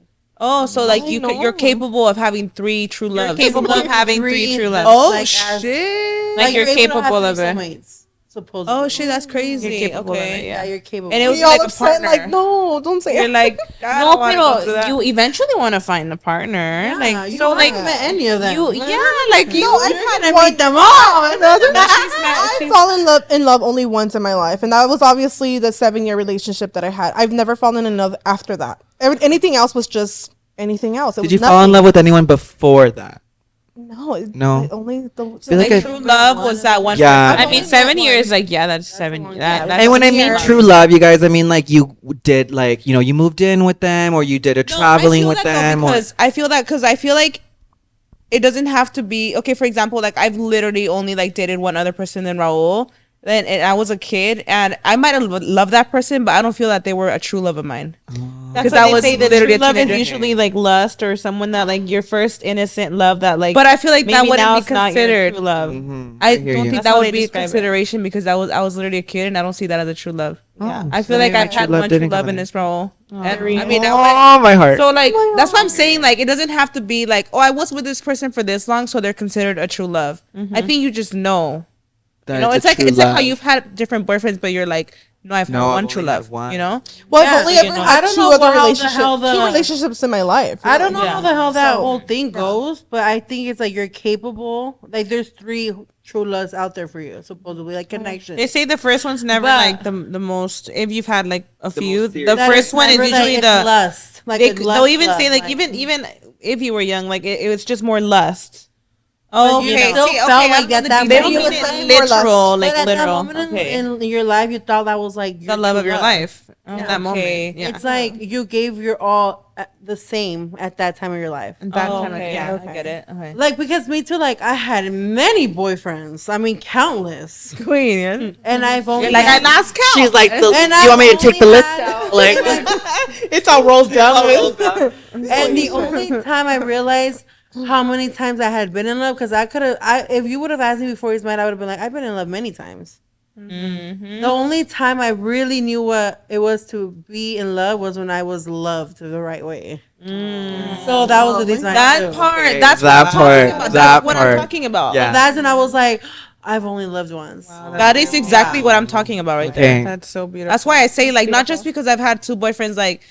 Oh, so like you're capable of having 3 true loves. Capable of having 3 true loves. Oh like, shit! Like you're able to capable have of it. soulmates, supposedly. Oh shit, that's crazy. You're capable of it, Okay, Yeah, you're capable. and it was We all like a upset, partner. like, no, don't say You're it. like, God, I No, wanna go through pero that. you eventually want to find a partner. Yeah, like you so, like haven't met any of them. you, like you. No, I've had meet them all. I fell in love only once in my life, and that was obviously the 7-year relationship that I had. I've never fallen in love after that. Anything else was just anything else. Did you fall in love with anyone before that? No, No. only the. Feel like I- true love was that one. Yeah. person. I mean, 7 years. Like that's 7. That's And when I mean true love, you guys, I mean like you did like, you know, you moved in with them or you did a traveling with them. Because I feel like it doesn't have to be okay. For example, like I've literally only like dated one other person than Raul. Then and I was a kid, and I might have loved that person, but I don't feel that they were a true love of mine. Because that I was say that literally true a love is teenager. usually like lust or someone that like your first innocent love that like. But I feel like that maybe now wouldn't be it's not your considered. true love. I hear don't you. think That's that how would they be a describe it. consideration because I was literally a kid, and I don't see that as a true love. Yeah. I feel So like maybe I've true had love one true didn't love come in in. this role. And, I Really? mean, Oh, my heart. so like that's what I'm saying. Like it doesn't have to be like, oh, I was with this person for this long, so they're considered a true love. I think you just know. That You know, it's it's a like true how love. you've had different boyfriends, but you're like, no, I've had No, one I've true only love. had one. You know, Well, Yeah, I've only you ever know. had I don't 2 know other how the relationships, hell 2 relationships in my life. I don't know Yeah. how the hell that So, whole thing goes, but I think it's like you're capable. Like there's 3 true loves out there for you, supposedly, like connections. they say the first one's never But- like the most. If you've had like a few, most the serious. That first it's one is never, usually like, the it's lust. Like They, a they'll even lust say love, like even if you were young, like it was just more lust. But you Okay, still see, felt okay, like I'm that. the That deep- they moment don't was mean like it more lust. literal, like but at literal. that moment Okay. in your life, you thought that was like The your love true of your life. In that Okay. moment. Yeah. It's like you gave your all the same at that time of your life. That time, okay, yeah, okay. I get it. Okay. Like because me too. Like I had many boyfriends. I mean, countless. Queen, yeah. And I've only Like I had- lost count. She's like, And you I've want me to take the only list had- out? Like, it's all rolled down. And the only time I realized how many times I had been in love, because I could have, if you would have asked me before he's mine, I would have been like, I've been in love many times. The only time I really knew what it was to be in love was when I was loved the right way. So that was the reason. That part. That's that what I'm part, talking about. that That's what I'm part. talking about. Yeah. That's when I was like, I've only loved once. That is exactly what I'm talking about right Okay. there. That's so beautiful. That's why I say like not just because I've had 2 boyfriends, like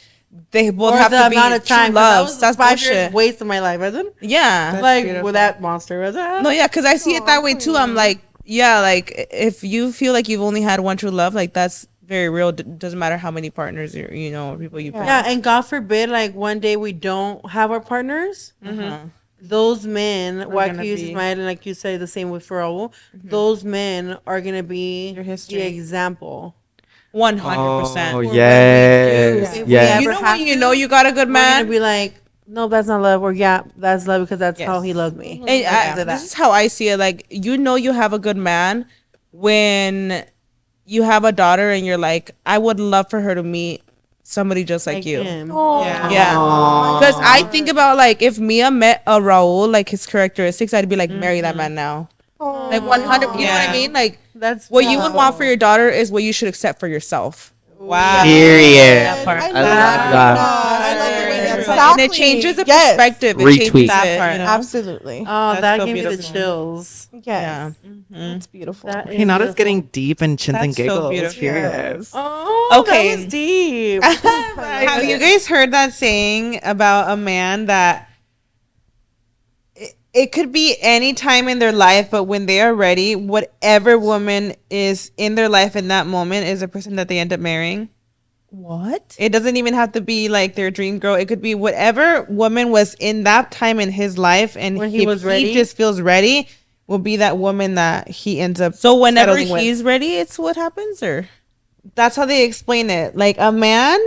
they both Or have the to be amount of time. true 'Cause that loves. was That's 5 years bullshit. waste of my life, wasn't it? Yeah. Like with that monster, was it? No, yeah, because I see it that way too. I'm like, yeah, like if you feel like you've only had one true love, like that's very real. Doesn't matter how many partners you know, or people you've been. Yeah, and God forbid, like one day we don't have our partners. Those men, why gonna can you use be- Ismael, and like you say, the same with Raul, those men are gonna be Your history. the example. 100%. Oh, If yes. we Yes. ever You know have when you to, know you got a good we're gonna man. be like, no, that's not love, or yeah, that's love because that's how Yes. he loved me. And After this is how I see it. Like you know you have a good man when you have a daughter and you're like, I would love for her to meet somebody just like you. him. Yeah. Because I think about like if Mia met a Raul, like his characteristics, I'd be like, marry that man now. Like 100. You know what I mean? Like That's what you would want for your daughter is what you should accept for yourself. wow. Period. That part. I love that. I love the way that's And it changes the Yes. perspective. It Retweet. changes That it, part. you know? Absolutely. Oh, That's that so gave me the beautiful. chills. Yes. Yeah. That's beautiful. That Okay, is now it's beautiful. getting deep and chins and That's so giggles. beautiful. Yes. Oh, Okay. that was deep. Have you guys heard that saying about a man that it could be any time in their life, but when they are ready, whatever woman is in their life in that moment is a person that they end up marrying? What? It doesn't even have to be like their dream girl. It could be whatever woman was in that time in his life, and When he if was ready? he just feels ready, will be that woman that he ends up. So whenever settling with. he's ready, it's what happens, or That's how they explain it. Like a man,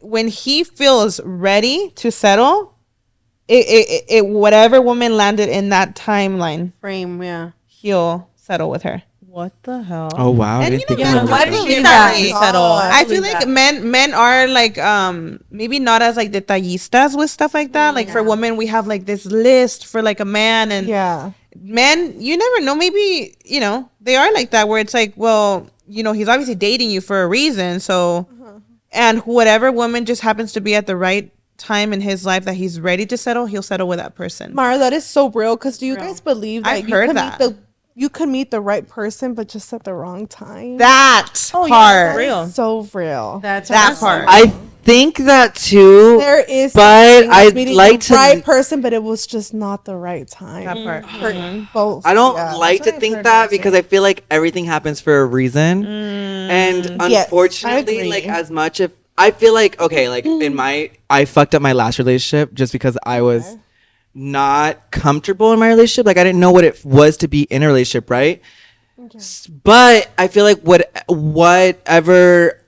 when he feels ready to settle, it whatever woman landed in that timeline, Frame, yeah. he'll settle with her. what the hell? Oh, wow. I And didn't you think know, that. why I do believe you that. think settle? I feel like men are like maybe not as like detallistas with stuff like that. Like for women, we have like this list for like a man, and Yeah. men, you never know. Maybe you know they are like that, where it's like, well, you know, he's obviously dating you for a reason, so. And whatever woman just happens to be at the right time in his life that he's ready to settle, he'll settle with that person. Mara, that is so real. Because do you guys believe that I've heard that. You could meet the right person, but just at the wrong time? That part. That is so real. That's That part. I think that too. There is, but I'd meeting like the to right person, but it was just not the right time. That part. For both. I don't Yeah. like to think that because I feel like everything happens for a reason. And Yes, unfortunately, I agree. like as much if I feel like okay, like I fucked up my last relationship just because I was not comfortable in my relationship. Like I didn't know what it was to be in a relationship, right? But I feel like whatever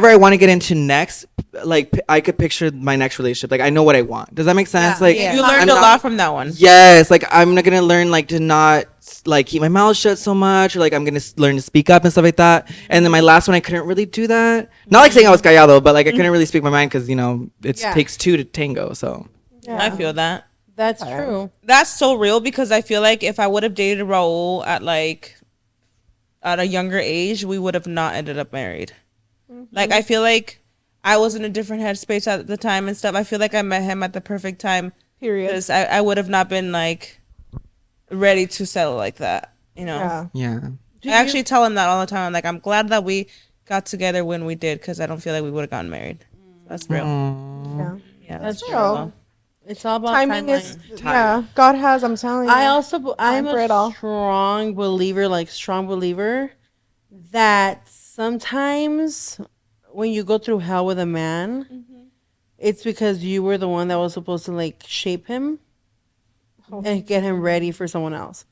I want to get into next, like I could picture my next relationship. Like I know what I want. Does that make sense? Like You learned a lot from that one. Yes, like I'm not gonna learn like to not like keep my mouth shut so much, or like I'm gonna learn to speak up and stuff like that. And then my last one, I couldn't really do that. Not like saying I was callado, but like I couldn't really speak my mind because it takes two to tango. So I feel that. That's true. That's so real because I feel like if I would have dated Raul at a younger age, we would have not ended up married. Like I feel like I was in a different headspace at the time and stuff. I feel like I met him at the perfect time. Period. Because I would have not been like ready to settle like that. You know. Yeah. yeah. I actually tell him that all the time. I'm like, I'm glad that we got together when we did because I don't feel like we would have gotten married. That's real. Yeah. Yeah, That's true. real. It's all about Timing timeline. is, yeah, God has, I'm telling you. I'm for it a all. strong believer that sometimes when you go through hell with a man, it's because you were the one that was supposed to like shape him and get him ready for someone else.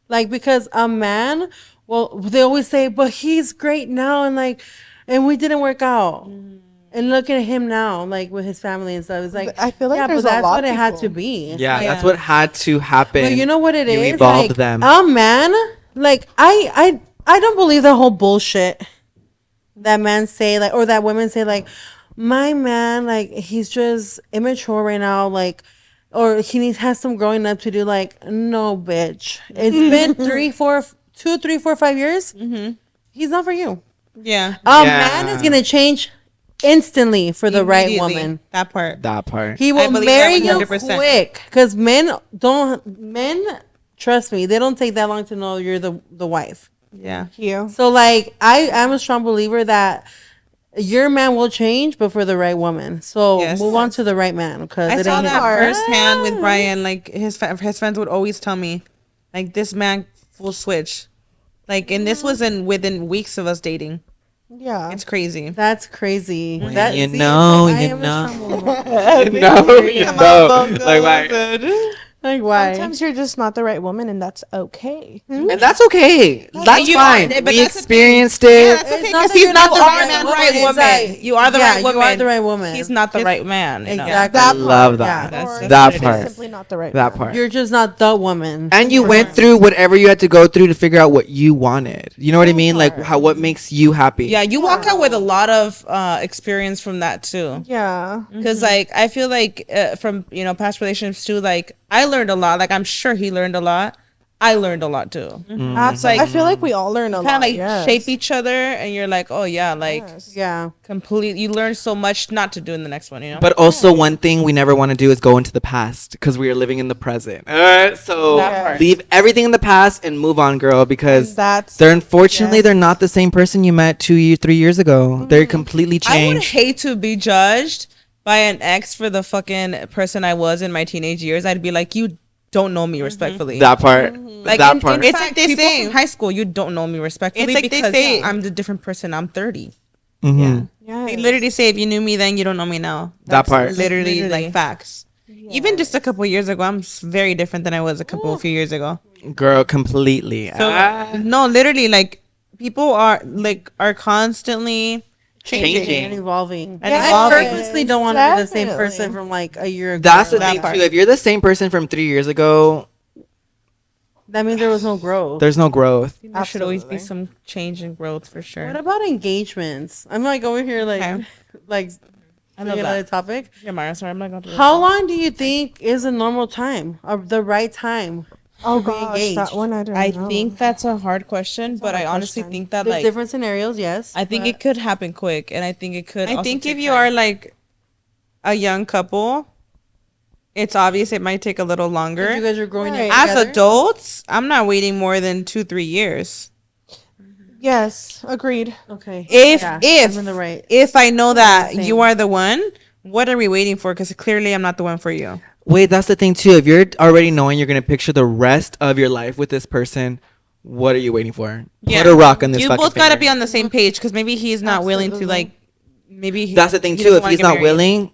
Like because a man, well, they always say, but he's great now, and we didn't work out. And look at him now, like with his family and stuff. It's like I feel like yeah, there's but a that's lot what of it had people. to be. Yeah, that's what had to happen. But you know what it You is? evolved Like, them. a man, like I don't believe the whole bullshit that men say, like, or that women say, like, my man, like, he's just immature right now, like, or has some growing up to do. Like, no, bitch. It's been 2, 3, 4, 5 years. He's not for you. Yeah. A man is gonna change instantly for the right Immediately. woman. That part. that part. He will believe marry that you 100%. quick because men trust me, they don't take that long to know you're the wife. Yeah. You. So like I'm a strong believer that your man will change, but for the right woman. So Yes. move on to the right man because I it saw ain't that hard. firsthand with Brian. Like his friends would always tell me, like this man will switch. Like, and this was within weeks of us dating. Yeah. It's crazy. That's crazy. When That, you see, know, it's like, I you am a know. strong believer. Like why? Like why? Sometimes you're just not the right woman, and that's okay. And that's okay. That's you fine. are, but We that's the experienced Yeah, it. that's okay It's not because that he's you're not the the right right woman, woman. it's like- You are the yeah, right woman. you are the right woman. He's not the It's- right man. You know? Exactly. I love that. Yeah. That's Or that you're part. simply not the right That man. part. You're just not the woman. And you went through whatever you had to go through to figure out what you wanted. You know what I mean? Like what makes you happy. Yeah, you walk out with a lot of experience from that too. Yeah. Because like I feel like from past relationships too, like I learned a lot. Like I'm sure he learned a lot. I learned a lot too. Absolutely. I feel like we all learn a lot. Kind of like yes. shape each other, and you're like, oh yeah, like Yeah. complete. You learn so much not to do in the next one. You know. But also one thing we never want to do is go into the past because we are living in the present. So That part. leave everything in the past and move on, girl, because And that's they're unfortunately they're not the same person you met 3 years ago. They're completely I would changed. hate to be judged by an ex for the fucking person I was in my teenage years. I'd be like, you don't know me respectfully. That part. Like that in part. fact, It's like they people say- from high school, you don't know me respectfully It's like they because say- I'm the different person. I'm 30. Mhm. yeah. They literally say, if you knew me then, you don't know me now. That part. Literally like facts. Even just a couple years ago, I'm very different than I was a few years ago. Girl, completely. So no, literally, like people are constantly changing. and evolving. And I evolving. purposely don't want to be the same Definitely. person from like a year ago. That's the That thing part. too. If you're the same person from 3 years ago, That means there was no growth. there's no growth. There should always be some change and growth for sure. What about engagements? I'm like over here like Okay. like I love another that. topic. Yeah, Mara, sorry, I'm not going to. How long do you think is a normal time or the right time Oh to be gosh, engaged? that one I don't I know. think that's a hard question, but I honestly think that There's like different scenarios, yes. I think it could happen quick, and I think it could. I also think take if you time. are like a young couple, it's obvious it might take a little longer. You guys are growing Right. up As together. adults, I'm not waiting more than 2-3 years. Yes, agreed. Okay. If Yeah, if I'm in the right. if I know that same. you are the one, what are we waiting for? Because clearly I'm not the one for you. Wait, that's the thing too. If you're already knowing you're gonna picture the rest of your life with this person, what are you waiting for? Put a rock on this. You fucking both got to finger. be on the same page because maybe he's not willing to Absolutely. like. Maybe That's the thing he too. doesn't If wanna he's get not married. willing,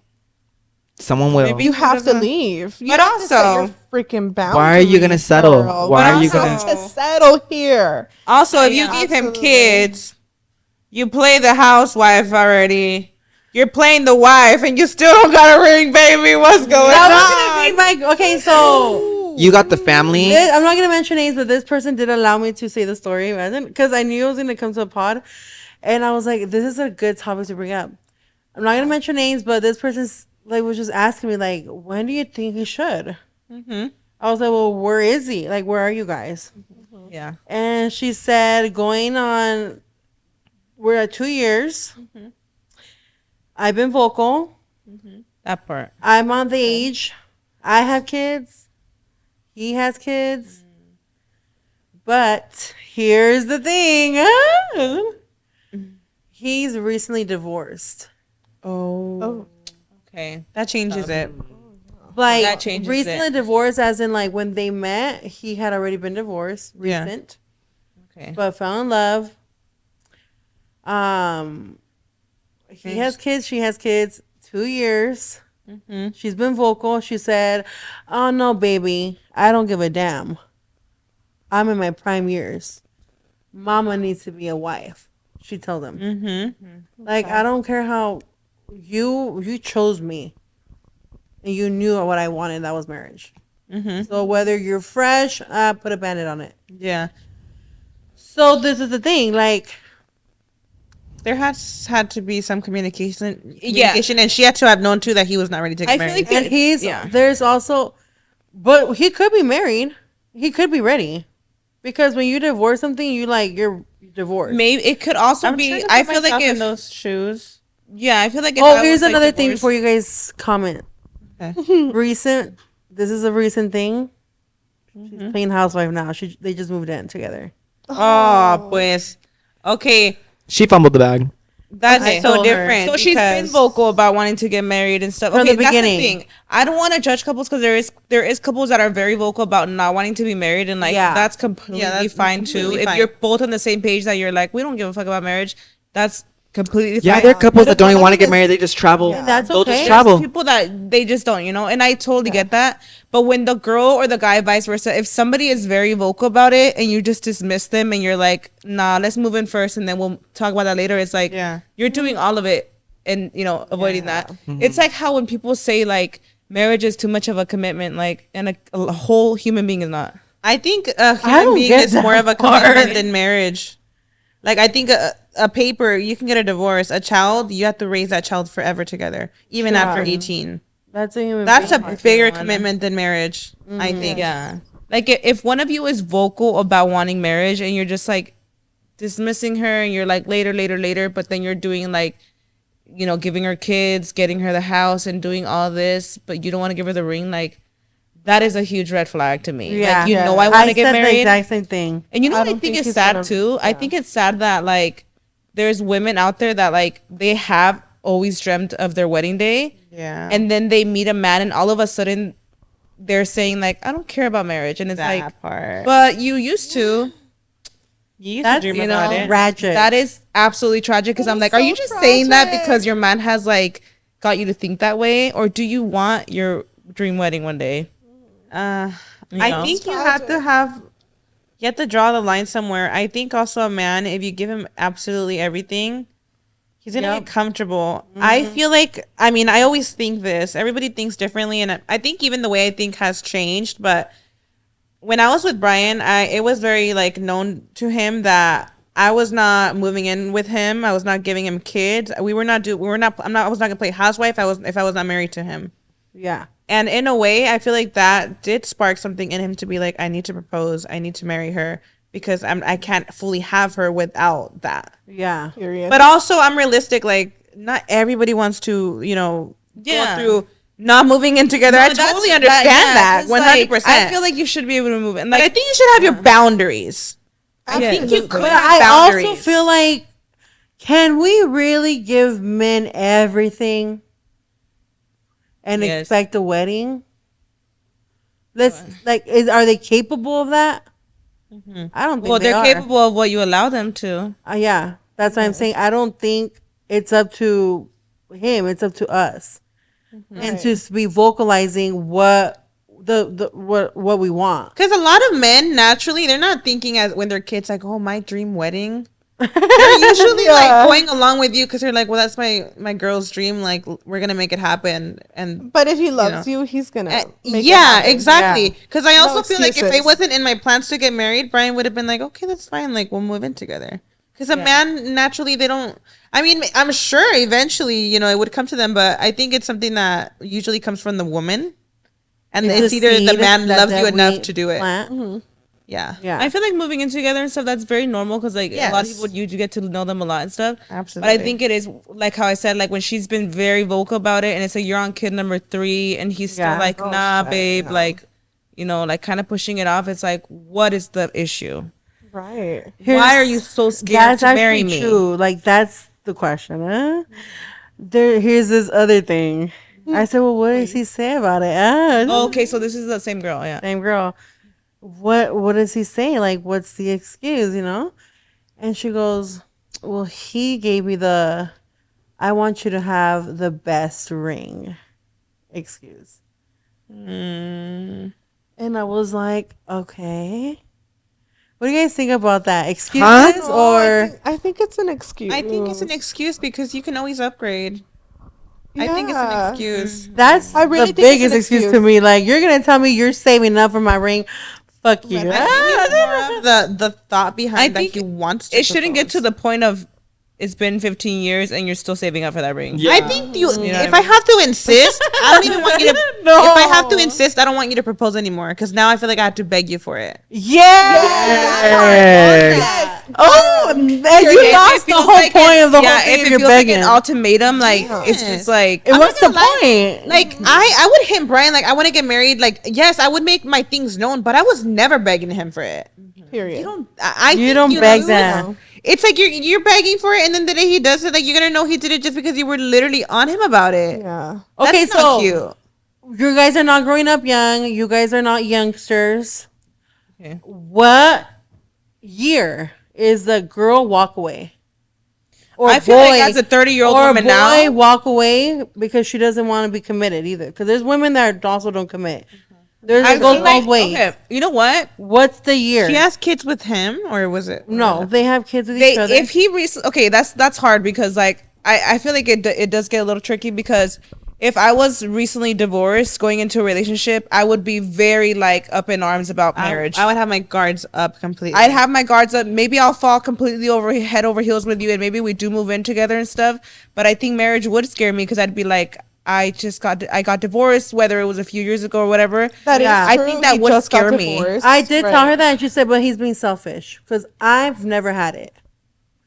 someone will. Maybe You have to doesn't- leave. You But have to set also- your freaking boundaries. Why are you gonna settle? girl. Why are You you have gonna- to settle here? Also, if you give him kids, you play the housewife already. You're playing the wife, and you still don't got a ring, baby. What's going on? That was gonna be my okay. So You got the family. I'm not gonna mention names, but this person did allow me to say the story, imagine, because I knew it was gonna come to a pod, and I was like, this is a good topic to bring up. I'm not gonna mention names, but this person's like was just asking me like, when do you think he should? I was like, well, where is he? Like, where are you guys? Yeah. And she said, going on, we're at 2 years. I've been vocal. That part. I'm on the age. I have kids. He has kids. But here's the thing. He's recently divorced. Okay, that changes it. Like That changes recently it. divorced as in like when they met, he had already been divorced, Yeah. recent. Okay. But fell in love. He has kids, she has kids, 2 years. She's been vocal. She said, "Oh no, baby, I don't give a damn. I'm in my prime years. Mama needs to be a wife." She told him. Like, I don't care how you chose me, and you knew what I wanted. That was marriage. So whether you're fresh, put a Band-Aid on it. Yeah. So this is the thing, like. There has had to be some communication, and she had to have known too that he was not ready to get I feel married. like And there's also, but he could be married. He could be ready. Because when you divorce something, you're divorced. maybe it could also be. I feel like if in those shoes. yeah, I feel like if Oh, I here's was, like, another thing divorced- before you guys comment. This is a recent thing. She's playing housewife now. They just moved in together. Oh, pues. Okay, She fumbled the bag. that's I so told her. different. So she's been because- vocal about wanting to get married and stuff. From Okay, the that's the beginning. thing. I don't want to judge couples because there is couples that are very vocal about not wanting to be married, and like Yeah. that's completely that's fine too. completely If fine. you're both on the same page that you're like, we don't give a fuck about marriage, that's completely Yeah, fine. there are couples But that don't even if want to get one married. They just travel. That's They'll okay. just There's travel. people that they just don't, and I totally get that. But when the girl or the guy, vice versa, if somebody is very vocal about it and you just dismiss them and you're like, nah, let's move in first and then we'll talk about that later, it's like, Yeah. you're doing all of it and avoiding that. It's like how when people say like marriage is too much of a commitment, like, and a whole human being is not. I think a I human don't being get is more that of a part. commitment than marriage. Like, I think a paper, you can get a divorce. A child, you have to raise that child forever together, even after 18. That's a human That's a being. bigger commitment than marriage, I think. Yeah. Like if one of you is vocal about wanting marriage and you're just like dismissing her and you're like later, but then you're doing like, giving her kids, getting her the house and doing all this, but you don't want to give her the ring, like that is a huge red flag to me. Yeah. Like, I want to get said the married. exact same thing. And you know I what I don't think think is he's sad gonna- too? I think it's sad that like there's women out there that like they have always dreamt of their wedding day. Yeah. And then they meet a man and all of a sudden they're saying like, I don't care about marriage. And it's that like, part. but you used to. You used That's to dream about it. tragic. That is absolutely tragic because I'm like, are you just saying that because your man has like got you to think that way? Or do you want your dream wedding one day? I know? think you have to draw the line somewhere. I think also a man, if you give him absolutely everything, he's gonna get comfortable. I feel like, I always think this. Everybody thinks differently, and I think even the way I think has changed. But when I was with Brian, it was very like known to him that I was not moving in with him. I was not giving him kids. I was not gonna play housewife. If I was not married to him. Yeah. And in a way, I feel like that did spark something in him to be like, I need to propose. I need to marry her because I can't fully have her without that. Yeah. Period. But also, I'm realistic. Like, not everybody wants to, go through not moving in together. I totally understand that. 100%. I feel like you should be able to move in. Like, I think you should have your boundaries. I think you could But have I boundaries. also feel like, can we really give men everything and expect a wedding? Let's are they capable of that? I don't think they're are. capable of what you allow them to. Yeah, that's what I'm saying. I don't think it's up to him. It's up to us, and to be vocalizing what what we want. Because a lot of men naturally they're not thinking as when their kids like, oh, my dream wedding. They're usually like going along with you because they're like, well, that's my girl's dream. Like, we're gonna make it happen. But if he loves you, he's gonna. Make it yeah, happen. exactly. Because I also feel like if excuses. it wasn't in my plans to get married, Brian would have been like, okay, that's fine. Like, we'll move in together. Because a man naturally they don't. I mean, I'm sure eventually it would come to them, but I think it's something that usually comes from the woman, and it's either the man loves you enough to do it. Yeah. I feel like moving in together and stuff, that's very normal because like a lot of people, you get to know them a lot and stuff. Absolutely. But I think it is like how I said, like when she's been very vocal about it and it's like you're on kid number 3 and he's still like, nah, babe, like, like kind of pushing it off. It's like, what is the issue? Right. Why are you so scared to marry me? True. Like, that's the question. Here's this other thing. I said, well, what does he say about it? Oh, okay, so this is the same girl, yeah. Same girl. What does he say? Like, what's the excuse, And she goes, well, he gave me I want you to have the best ring excuse. And I was like, okay. What do you guys think about that? Excuses or? I think it's an excuse. I think it's an excuse because you can always upgrade. I think it's an excuse. That's I really the think it's biggest an excuse to excuse. me. Like, you're going to tell me you're saving up for my ring. Fuck you. I think it's more of the thought behind that he wants to It shouldn't get propose. to the point of it's been 15 years and you're still saving up for that ring. Yeah. I think if I I have to insist, I don't even want you to. If I have to insist, I don't want you to propose anymore because now I feel like I have to beg you for it. Yes. Oh, and you lost the whole point of the whole thing if if it you're feels begging. like an ultimatum, like it's just like And what's the not gonna point? Like I would hit Brian. Like I want to get married. Like yes, I would make my things known, but I was never begging him for it. Period. You don't. I You think don't beg lose. that. It's like you're begging for it, and then the day he does it, like you're gonna know he did it just because you were literally on him about it. Yeah. Okay, That's not cute. you guys are not growing up young. You guys are not youngsters. Okay. What year is the girl walk away? Or I feel like as a 30-year-old or woman boy now, walk away because she doesn't want to be committed either. Because there's women that also don't commit. There's I it goes feel like, both ways. okay, you know what? What's the year? She has kids with him, or was it? No, they have kids with each other. If he that's hard because like I feel like it does get a little tricky because if I was recently divorced going into a relationship, I would be very like up in arms about marriage. I would have my guards up completely. I'd have my guards up. Maybe I'll fall completely head over heels with you, and maybe we do move in together and stuff. But I think marriage would scare me because I'd be like, I got divorced, whether it was a few years ago or whatever. That is I true. think that He would just got scare me. divorced. I did Right. tell her that, and she said, "But he's being selfish because I've never had it.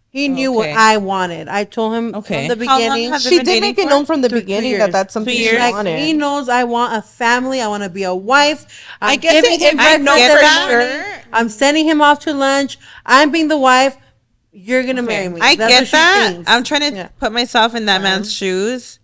He knew what Okay. I wanted. I told him Okay. from the How long beginning. has it She been did dating make it for? known from the 2 beginning years. that that's something 2 she years. Like, wanted. he knows I want a family. I want to be a wife. I'm guess giving it- him I know breakfast for every sure. morning. I'm sending him off to lunch. I'm being the wife. You're gonna marry me. I That's get what she that. thinks. I'm trying to Yeah. put myself in that man's shoes.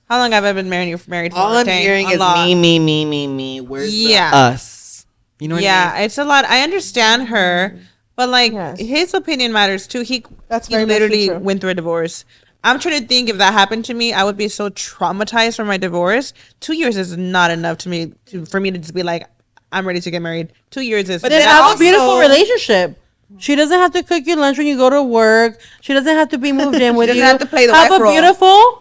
How long have I been married for? All I'm Dang, hearing a is lot. me. Where's the us? You know what I Yeah, mean? it's a lot. I understand her, but like Yes. his opinion matters too. He That's he very much literally true. went through a divorce. I'm trying to think if that happened to me, I would be so traumatized from my divorce. 2 years is not enough for me to just be like, I'm ready to get married. 2 years is. But then have a beautiful relationship. She doesn't have to cook you lunch when you go to work. She doesn't have to be moved in with doesn't you. have to play the have wife a role. beautiful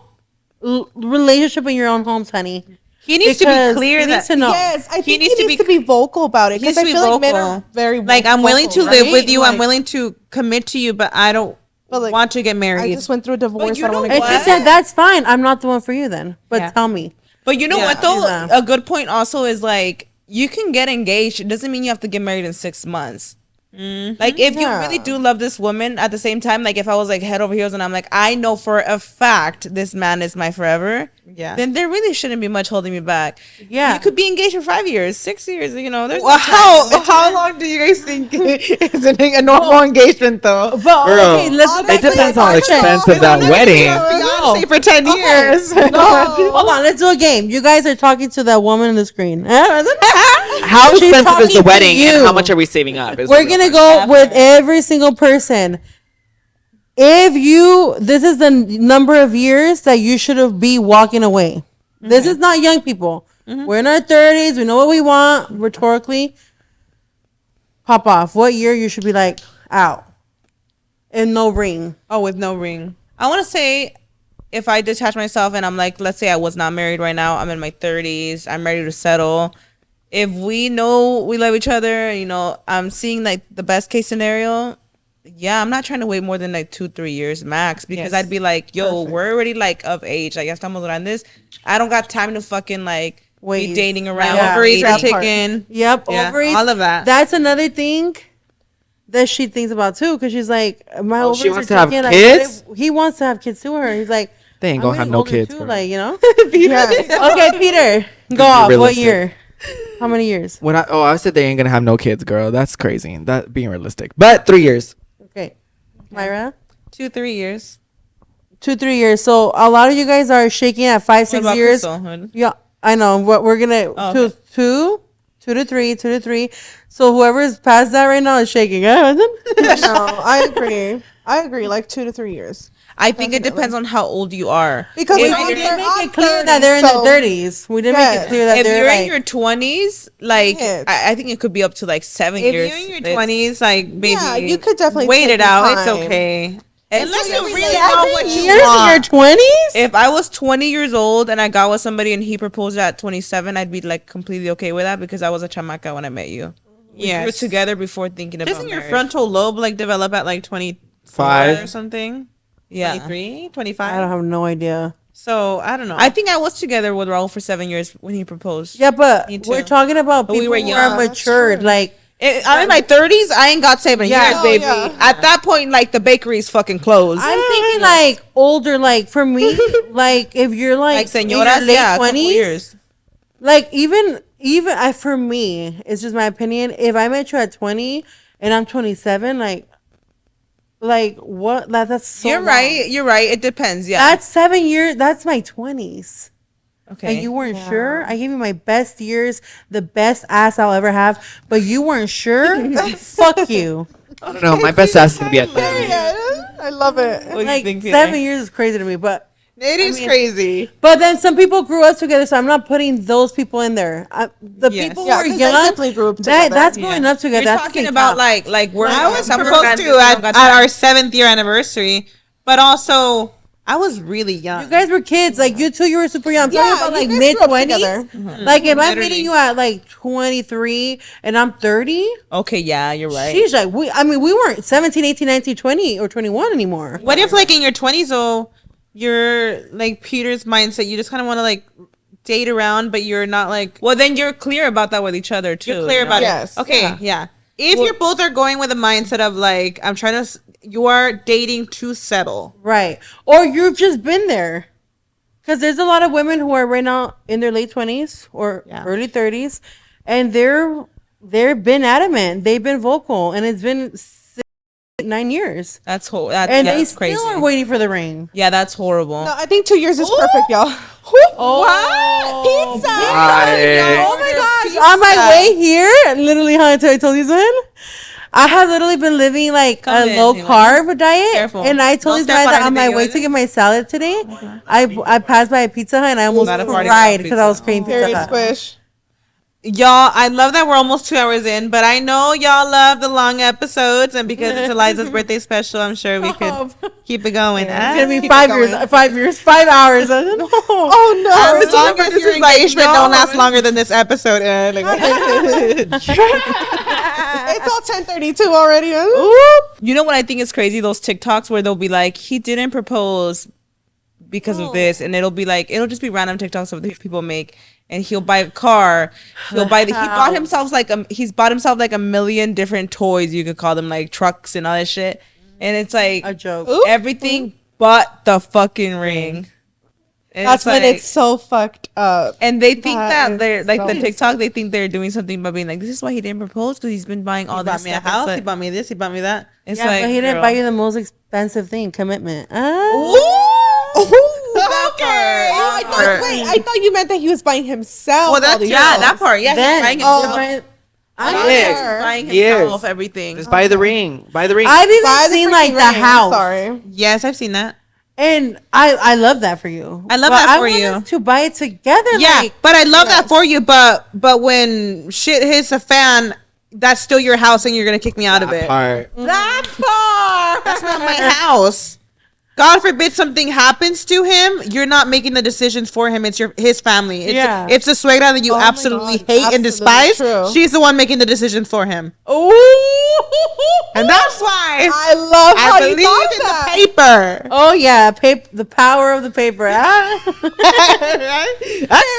relationship in your own homes, honey. He needs to be Because clear he that needs to know. Yes, I think he needs needs to to be vocal about it he needs because to I be feel like men vocal. are very like I'm willing to vocal, live right? with you. I'm Like, willing to commit to you, but I don't But, like, want to get married. I just went through a divorce. you I don't know want to And get she married. said, that's fine. I'm not the one for you then. But Yeah. tell me. But you know Yeah, what though? yeah. A good point also is like you can get engaged. It doesn't mean you have to get married in 6 months. Like if you really do love this woman at the same time, like if I was like head over heels and I'm like, I know for a fact this man is my forever, then there really shouldn't be much holding me back. Yeah. You could be engaged for 5 years, 6 years, you know. There's Well, no time. how long do you guys think is a normal engagement though? But Girl, okay, let's go back it depends to on how expensive that wedding. Fiance for 10 years. Hold on, let's do a game. You guys are talking to that woman on the screen. How She's expensive is talking the to wedding, you. and how much are we saving up? is the We're real gonna question. go with every single person. This is the number of years that you should be walking away. This is not young people. We're in our 30s. We know what we want. Rhetorically, pop off. What year you should be like out and no ring? Oh, with no ring. I want to say if I detach myself and I'm like, let's say I was not married right now, I'm in my 30s, I'm ready to settle. If we know we love each other, you know, I'm seeing like the best case scenario. Yeah, I'm not trying to wait more than like 2-3 years max because I'd be like, yo, we're already like of age. Like, estamos grandes. I don't got time to fucking like be dating around. Yeah. Ovaries are That part. ticking. Yep, Yeah, ovaries. all of that. That's another thing that she thinks about too, because she's like, my ovaries she wants are to have ticking. kids? Like, he wants to have kids to her. He's like, They ain't gonna have no older kids. too, girl. like, you know. Okay, Peter, go be off. What realistic. year? How many years? I said they ain't gonna have no kids, girl. That's crazy. That being realistic. But 3 years. Okay, Myra. 2-3 years. 2-3 years. So a lot of you guys are shaking at 5-6 years. Crystal? Yeah, I know. What we're gonna okay. two to three. So whoever's past that right now is shaking. No, I agree. Like 2 to 3 years. I think it depends on how old you are. Because We if didn't you're make on it clear 30, that they're in so- their 30s. We didn't make it clear that If they're you're like, in your 20s, like Yes. I think it could be up to like 7 If years. you're in your It's- 20s, like maybe Yeah, you could definitely wait take it your out. It's time. okay. Unless you really really know what you years in your want. 20s. If I was 20 years old and I got with somebody and he proposed at 27, I'd be like completely okay with that because I was a chamaca when I met you. We grew Yes. together before thinking about Doesn't your marriage. frontal lobe like develop at like 25 5. or something? Yeah. 23, I 25? don't have no idea. So I don't know. I think I was together with Raul for 7 years when he proposed. Yeah, but Me too. we're talking about But we people were who young. are That's matured. Like, I'm in my 30s. I ain't got 7 years, Oh, baby. yeah. At that point, like the bakery's fucking closed. I'm thinking like older. Like for me, like if you're like, like in your señoras, late yeah, a couple 20s, years. like even for me, it's just my opinion. If I met you at 20 and I'm 27, like what? That's so. You're long. right. You're right. It depends. Yeah. That's 7 years. That's my 20s. okay. And you weren't sure. I gave you my best years, the best ass I'll ever have, but you weren't sure. Fuck you. I don't know. My best ass is gonna be at 30. I love it. What do you Like think, Peter? 7 years is crazy to me, but It is crazy. But then some people grew up together, so I'm not putting those people in there. The Yes. people Yeah, who are 'cause they young, definitely grew up together. that's growing up together. You're That's talking the about top. like we're I was summer proposed friends, to we don't at got our time. 7th year anniversary, but also I was really young. You guys were kids, like you two. You were super young. I'm Yeah, talking about you like guys mid grew up 20s. together. Like if I'm Literally. meeting you at like 23 and I'm 30, Okay, yeah, you're right. she's like we weren't 17, 18, 19, 20 or 21 anymore. What if like in your 20s though, you're like Peter's mindset, you just kind of want to like date around, but you're not like Well, then you're clear about that with each other too. you're clear you know? about Yes. it. Okay, yeah. If you're both are going with a mindset of like I'm trying to, you are dating to settle. Right. Or you've just been there. Because there's a lot of women who are right now in their late 20s or early 30s, and they've been adamant. They've been vocal, and it's been 9 years. That's whole. And yeah, they that's still crazy. are waiting for the ring. Yeah, that's horrible. No, I think 2 years is perfect, y'all. Oh, Pizza! Right. Oh my gosh. On my way here, literally, how I told you, man, I have literally been living like Come a in, low Haley. carb diet. Careful. And I told Don't this step guy on that on my anything, way you to get my salad today, I passed by a Pizza Hut and I almost Not a party cried without because I was pizza. craving Pizza Very Hut. squish. Y'all, I love that we're almost 2 hours in, but I know y'all love the long episodes, and because it's Eliza's birthday special, I'm sure we could keep it going. It's gonna be 5 years, 5 hours. Oh no! As long as your engagement don't last longer than this episode. It's all 10:32 already. You know what I think is crazy? Those TikToks where they'll be like, he didn't propose because of this, and it'll just be random TikToks of these people make, and he'll buy a car, he bought himself he's bought himself like a million different toys, you could call them, like trucks and all that shit, and it's like A joke. everything but the fucking ring. And That's when it's so fucked up. And they think that they're like so the TikTok. They think they're doing something by being like, "This is why he didn't propose, because he's been buying all He this bought me a stuff." house. It's He like, bought me this. He bought me that. it's Yeah, like, but he didn't girl. buy you the most expensive thing, commitment. Okay. I thought you meant that he was buying himself. Well, that's that part. Yeah, Then, he's buying oh, himself. I Yes. He's buying He is. himself everything. Just buy the ring. Buy the ring. I've even Buy the seen freaking like the ring. house. Sorry. Yes, I've seen that. And I love that for you. I love But that for I want you. us to buy it together. Yeah, like, but I love that for you. But when shit hits a fan, that's still your house, and you're gonna kick me out of it. Part. That part. That's not my house. God forbid something happens to him, you're not making the decisions for him. It's his family. It's the suegra that you Oh my absolutely God. hate and Absolutely despise. true. She's the one making the decisions for him. And that's why I love how I you believe thought in that. the paper. oh yeah, the power of the paper. That's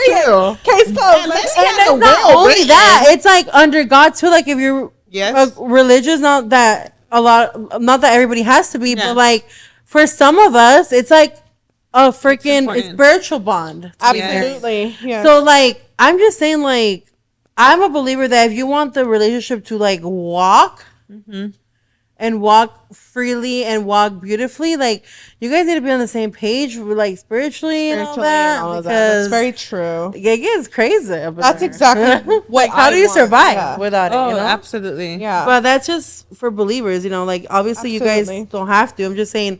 true. Case closed. Unless And he has a it's not will only written. that, it's like under God too. Like if you're Yes. religious, not that everybody has to be, Yeah. but like for some of us, it's like a freaking important. spiritual bond. Absolutely. Yeah. So like I'm just saying, like I'm a believer that if you want the relationship to like walk and walk freely and walk beautifully, like you guys need to be on the same page, like spiritually and all that. That's Because very true. it gets crazy. Up That's there. exactly what How I do you want. survive Yeah. without it? Oh, You know? absolutely. Yeah. But that's just for believers, you know. Like obviously, you Absolutely. guys don't have to. I'm just saying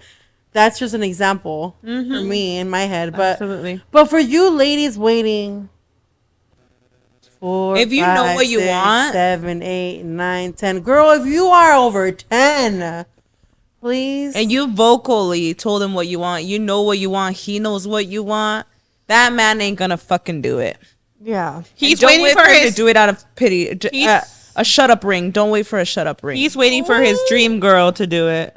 that's just an example for me in my head. But Absolutely. but for you ladies waiting, 4, If you know 5, what you 6, want. 7, 8, 9, 10. Girl, if you are over 10, please. And you vocally told him what you want. You know what you want. He knows what you want. That man ain't gonna fucking do it. Yeah. He's don't waiting wait for for him his- to do it out of pity. He's- A shut up ring. Don't wait for a shut up ring. He's waiting for his dream girl to do it.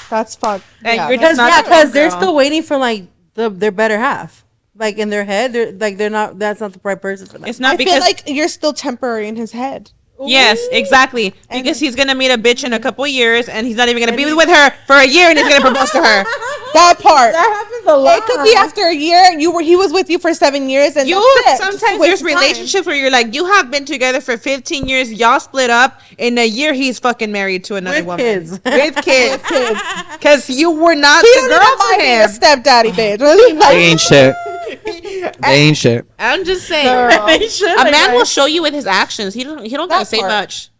That's fucked. And Yeah. you're because not the because they're girl. still waiting for like their better half. Like in their head, they're not. That's not the right person for them. It's not I feel because like you're still temporary in his head. yes, exactly. Because he's gonna meet a bitch in a couple years, and he's not even gonna be with her for a year, and he's gonna propose to her. That part. That happens a lot. It could be after a year. He was with you for 7 years, and You that's it. sometimes Just a there's waste of time. relationships where you're like, you have been together for 15 years, y'all split up. In a year, he's fucking married to another With woman kids. with kids, because you were not He the don't girl even for mind being a him. stepdaddy, bitch. Really? They Like, ain't shit. They ain't shit. I'm just saying, a man will show you with his actions. He don't gotta That say part. much.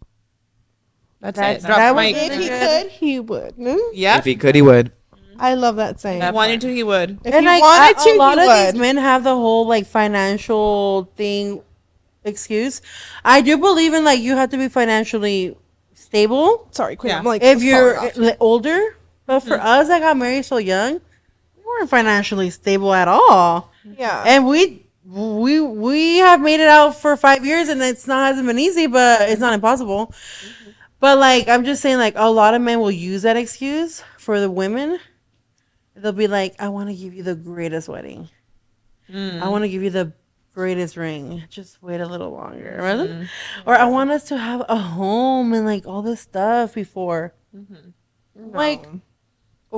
That's That's- it. Drop that the was mic. if he could, he would. Mm? yeah. If he could, he would. I love that saying. If he wanted to, he would. If And he like wanted to, a lot he of would. these men have the whole like financial thing excuse. I do believe in like you have to be financially stable Sorry, Queen. Yeah. I'm like, if falling you're off. older. But for us that got married so young, we weren't financially stable at all. Yeah. And we have made it out for 5 years, and it's not hasn't been easy, but it's not impossible. But like I'm just saying, like a lot of men will use that excuse for the women. They'll be like, "I want to give you the greatest wedding. I want to give you the greatest ring. Just wait a little longer, right? Or I want us to have a home and like all this stuff before." Like,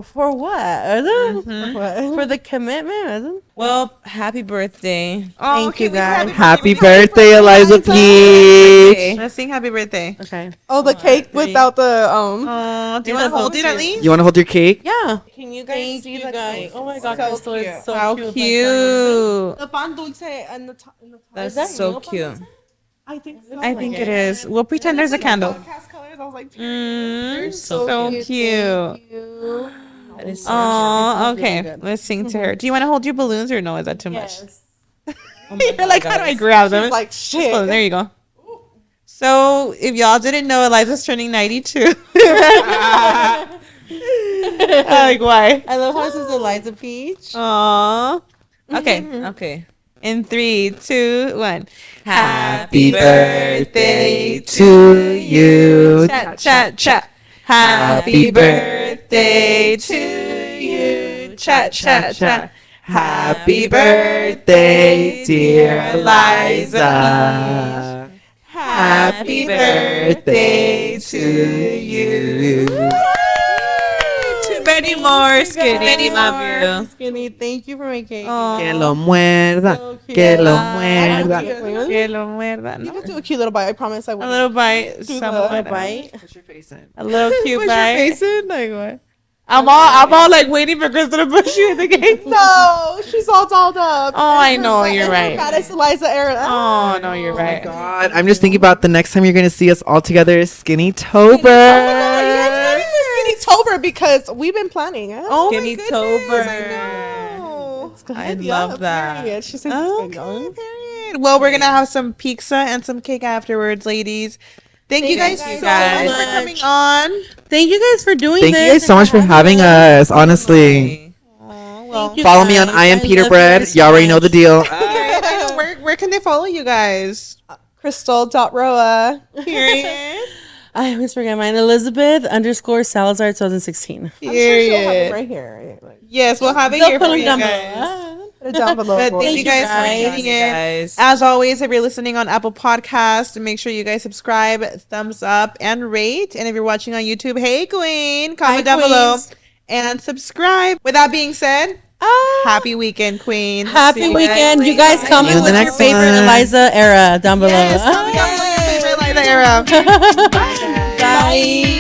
for what? For the commitment? Well, happy birthday. Thank you, guys. Happy birthday, Eliza Peach. Let's sing happy birthday. Okay. Oh, the cake without the Oh, do you want to hold it at least? You want to hold your cake? Yeah. Can you guys see the cake? Oh my God, So Crystal is cute. so How cute. cute. The pan dulce and the top. That's that so real cute. I think so. I think it is. We'll pretend there's a candle. Podcast colors. I was like, So cute. That is so Oh, cute. It's really okay. good. Let's sing to her. Do you want to hold your balloons or no? Is that too much? Yes. You're like, how do I grab them? like shit. Oh, there you go. So, if y'all didn't know, Eliza's turning 92. Like, why? I love how this is Eliza Peach. Aww. Okay, okay. In 3, 2, 1. Happy birthday to you. Chat, chat, chat. Happy birthday to you. chat, chat, chat. Happy birthday, dear Eliza. Happy birthday to you. Too many more, Skinny. Love you. Skinny, thank you for my cake. Que lo muerda, que lo muerda. Que lo muerda. You No. can do a cute little bite. I promise I will. A little bite. Do Some the- little bite. Put your face in. A little cute Put your bite. face in, like what? I'm all like waiting for Crystal to push you in the game. No, she's all dolled up. Oh, I know, you're right. Baddest Eliza era. Oh, no, you're right. God, I'm just thinking about the next time you're gonna see us all together is Skinny Oh my Tober. God, you guys ready for Skinny Tober because we've been planning. Huh? Oh Skinny my Tober. goodness, I know. I love that. Period. She says it's been Okay, going. period. Well, we're gonna have some pizza and some cake afterwards, ladies. Thank you guys so guys. much for coming on. Thank you guys for doing Thank this. you guys so much for having us. Honestly, Well, you follow me on guys. I am I Peter love Bread. you so Y'all already know much. the deal. I know. Where can they follow you guys? Crystal.roa. Period. I always forget mine. Elizabeth_Salazar 2016. I'm sure she'll have it Period. right here. Like, Yes, we'll have it They'll here put for them you down guys. below. put it down below. But for thank us. you guys guys. for tuning in. As always, if you're listening on Apple Podcasts, make sure you guys subscribe, thumbs up, and rate. And if you're watching on YouTube, hey Queen, comment down below Queens. and subscribe. With that being said, happy weekend, Queen. Happy See you weekend. guys You guys later. comment See you in the with your next favorite one. Eliza era down below. Yes, comment down below your favorite Eliza era. Bye.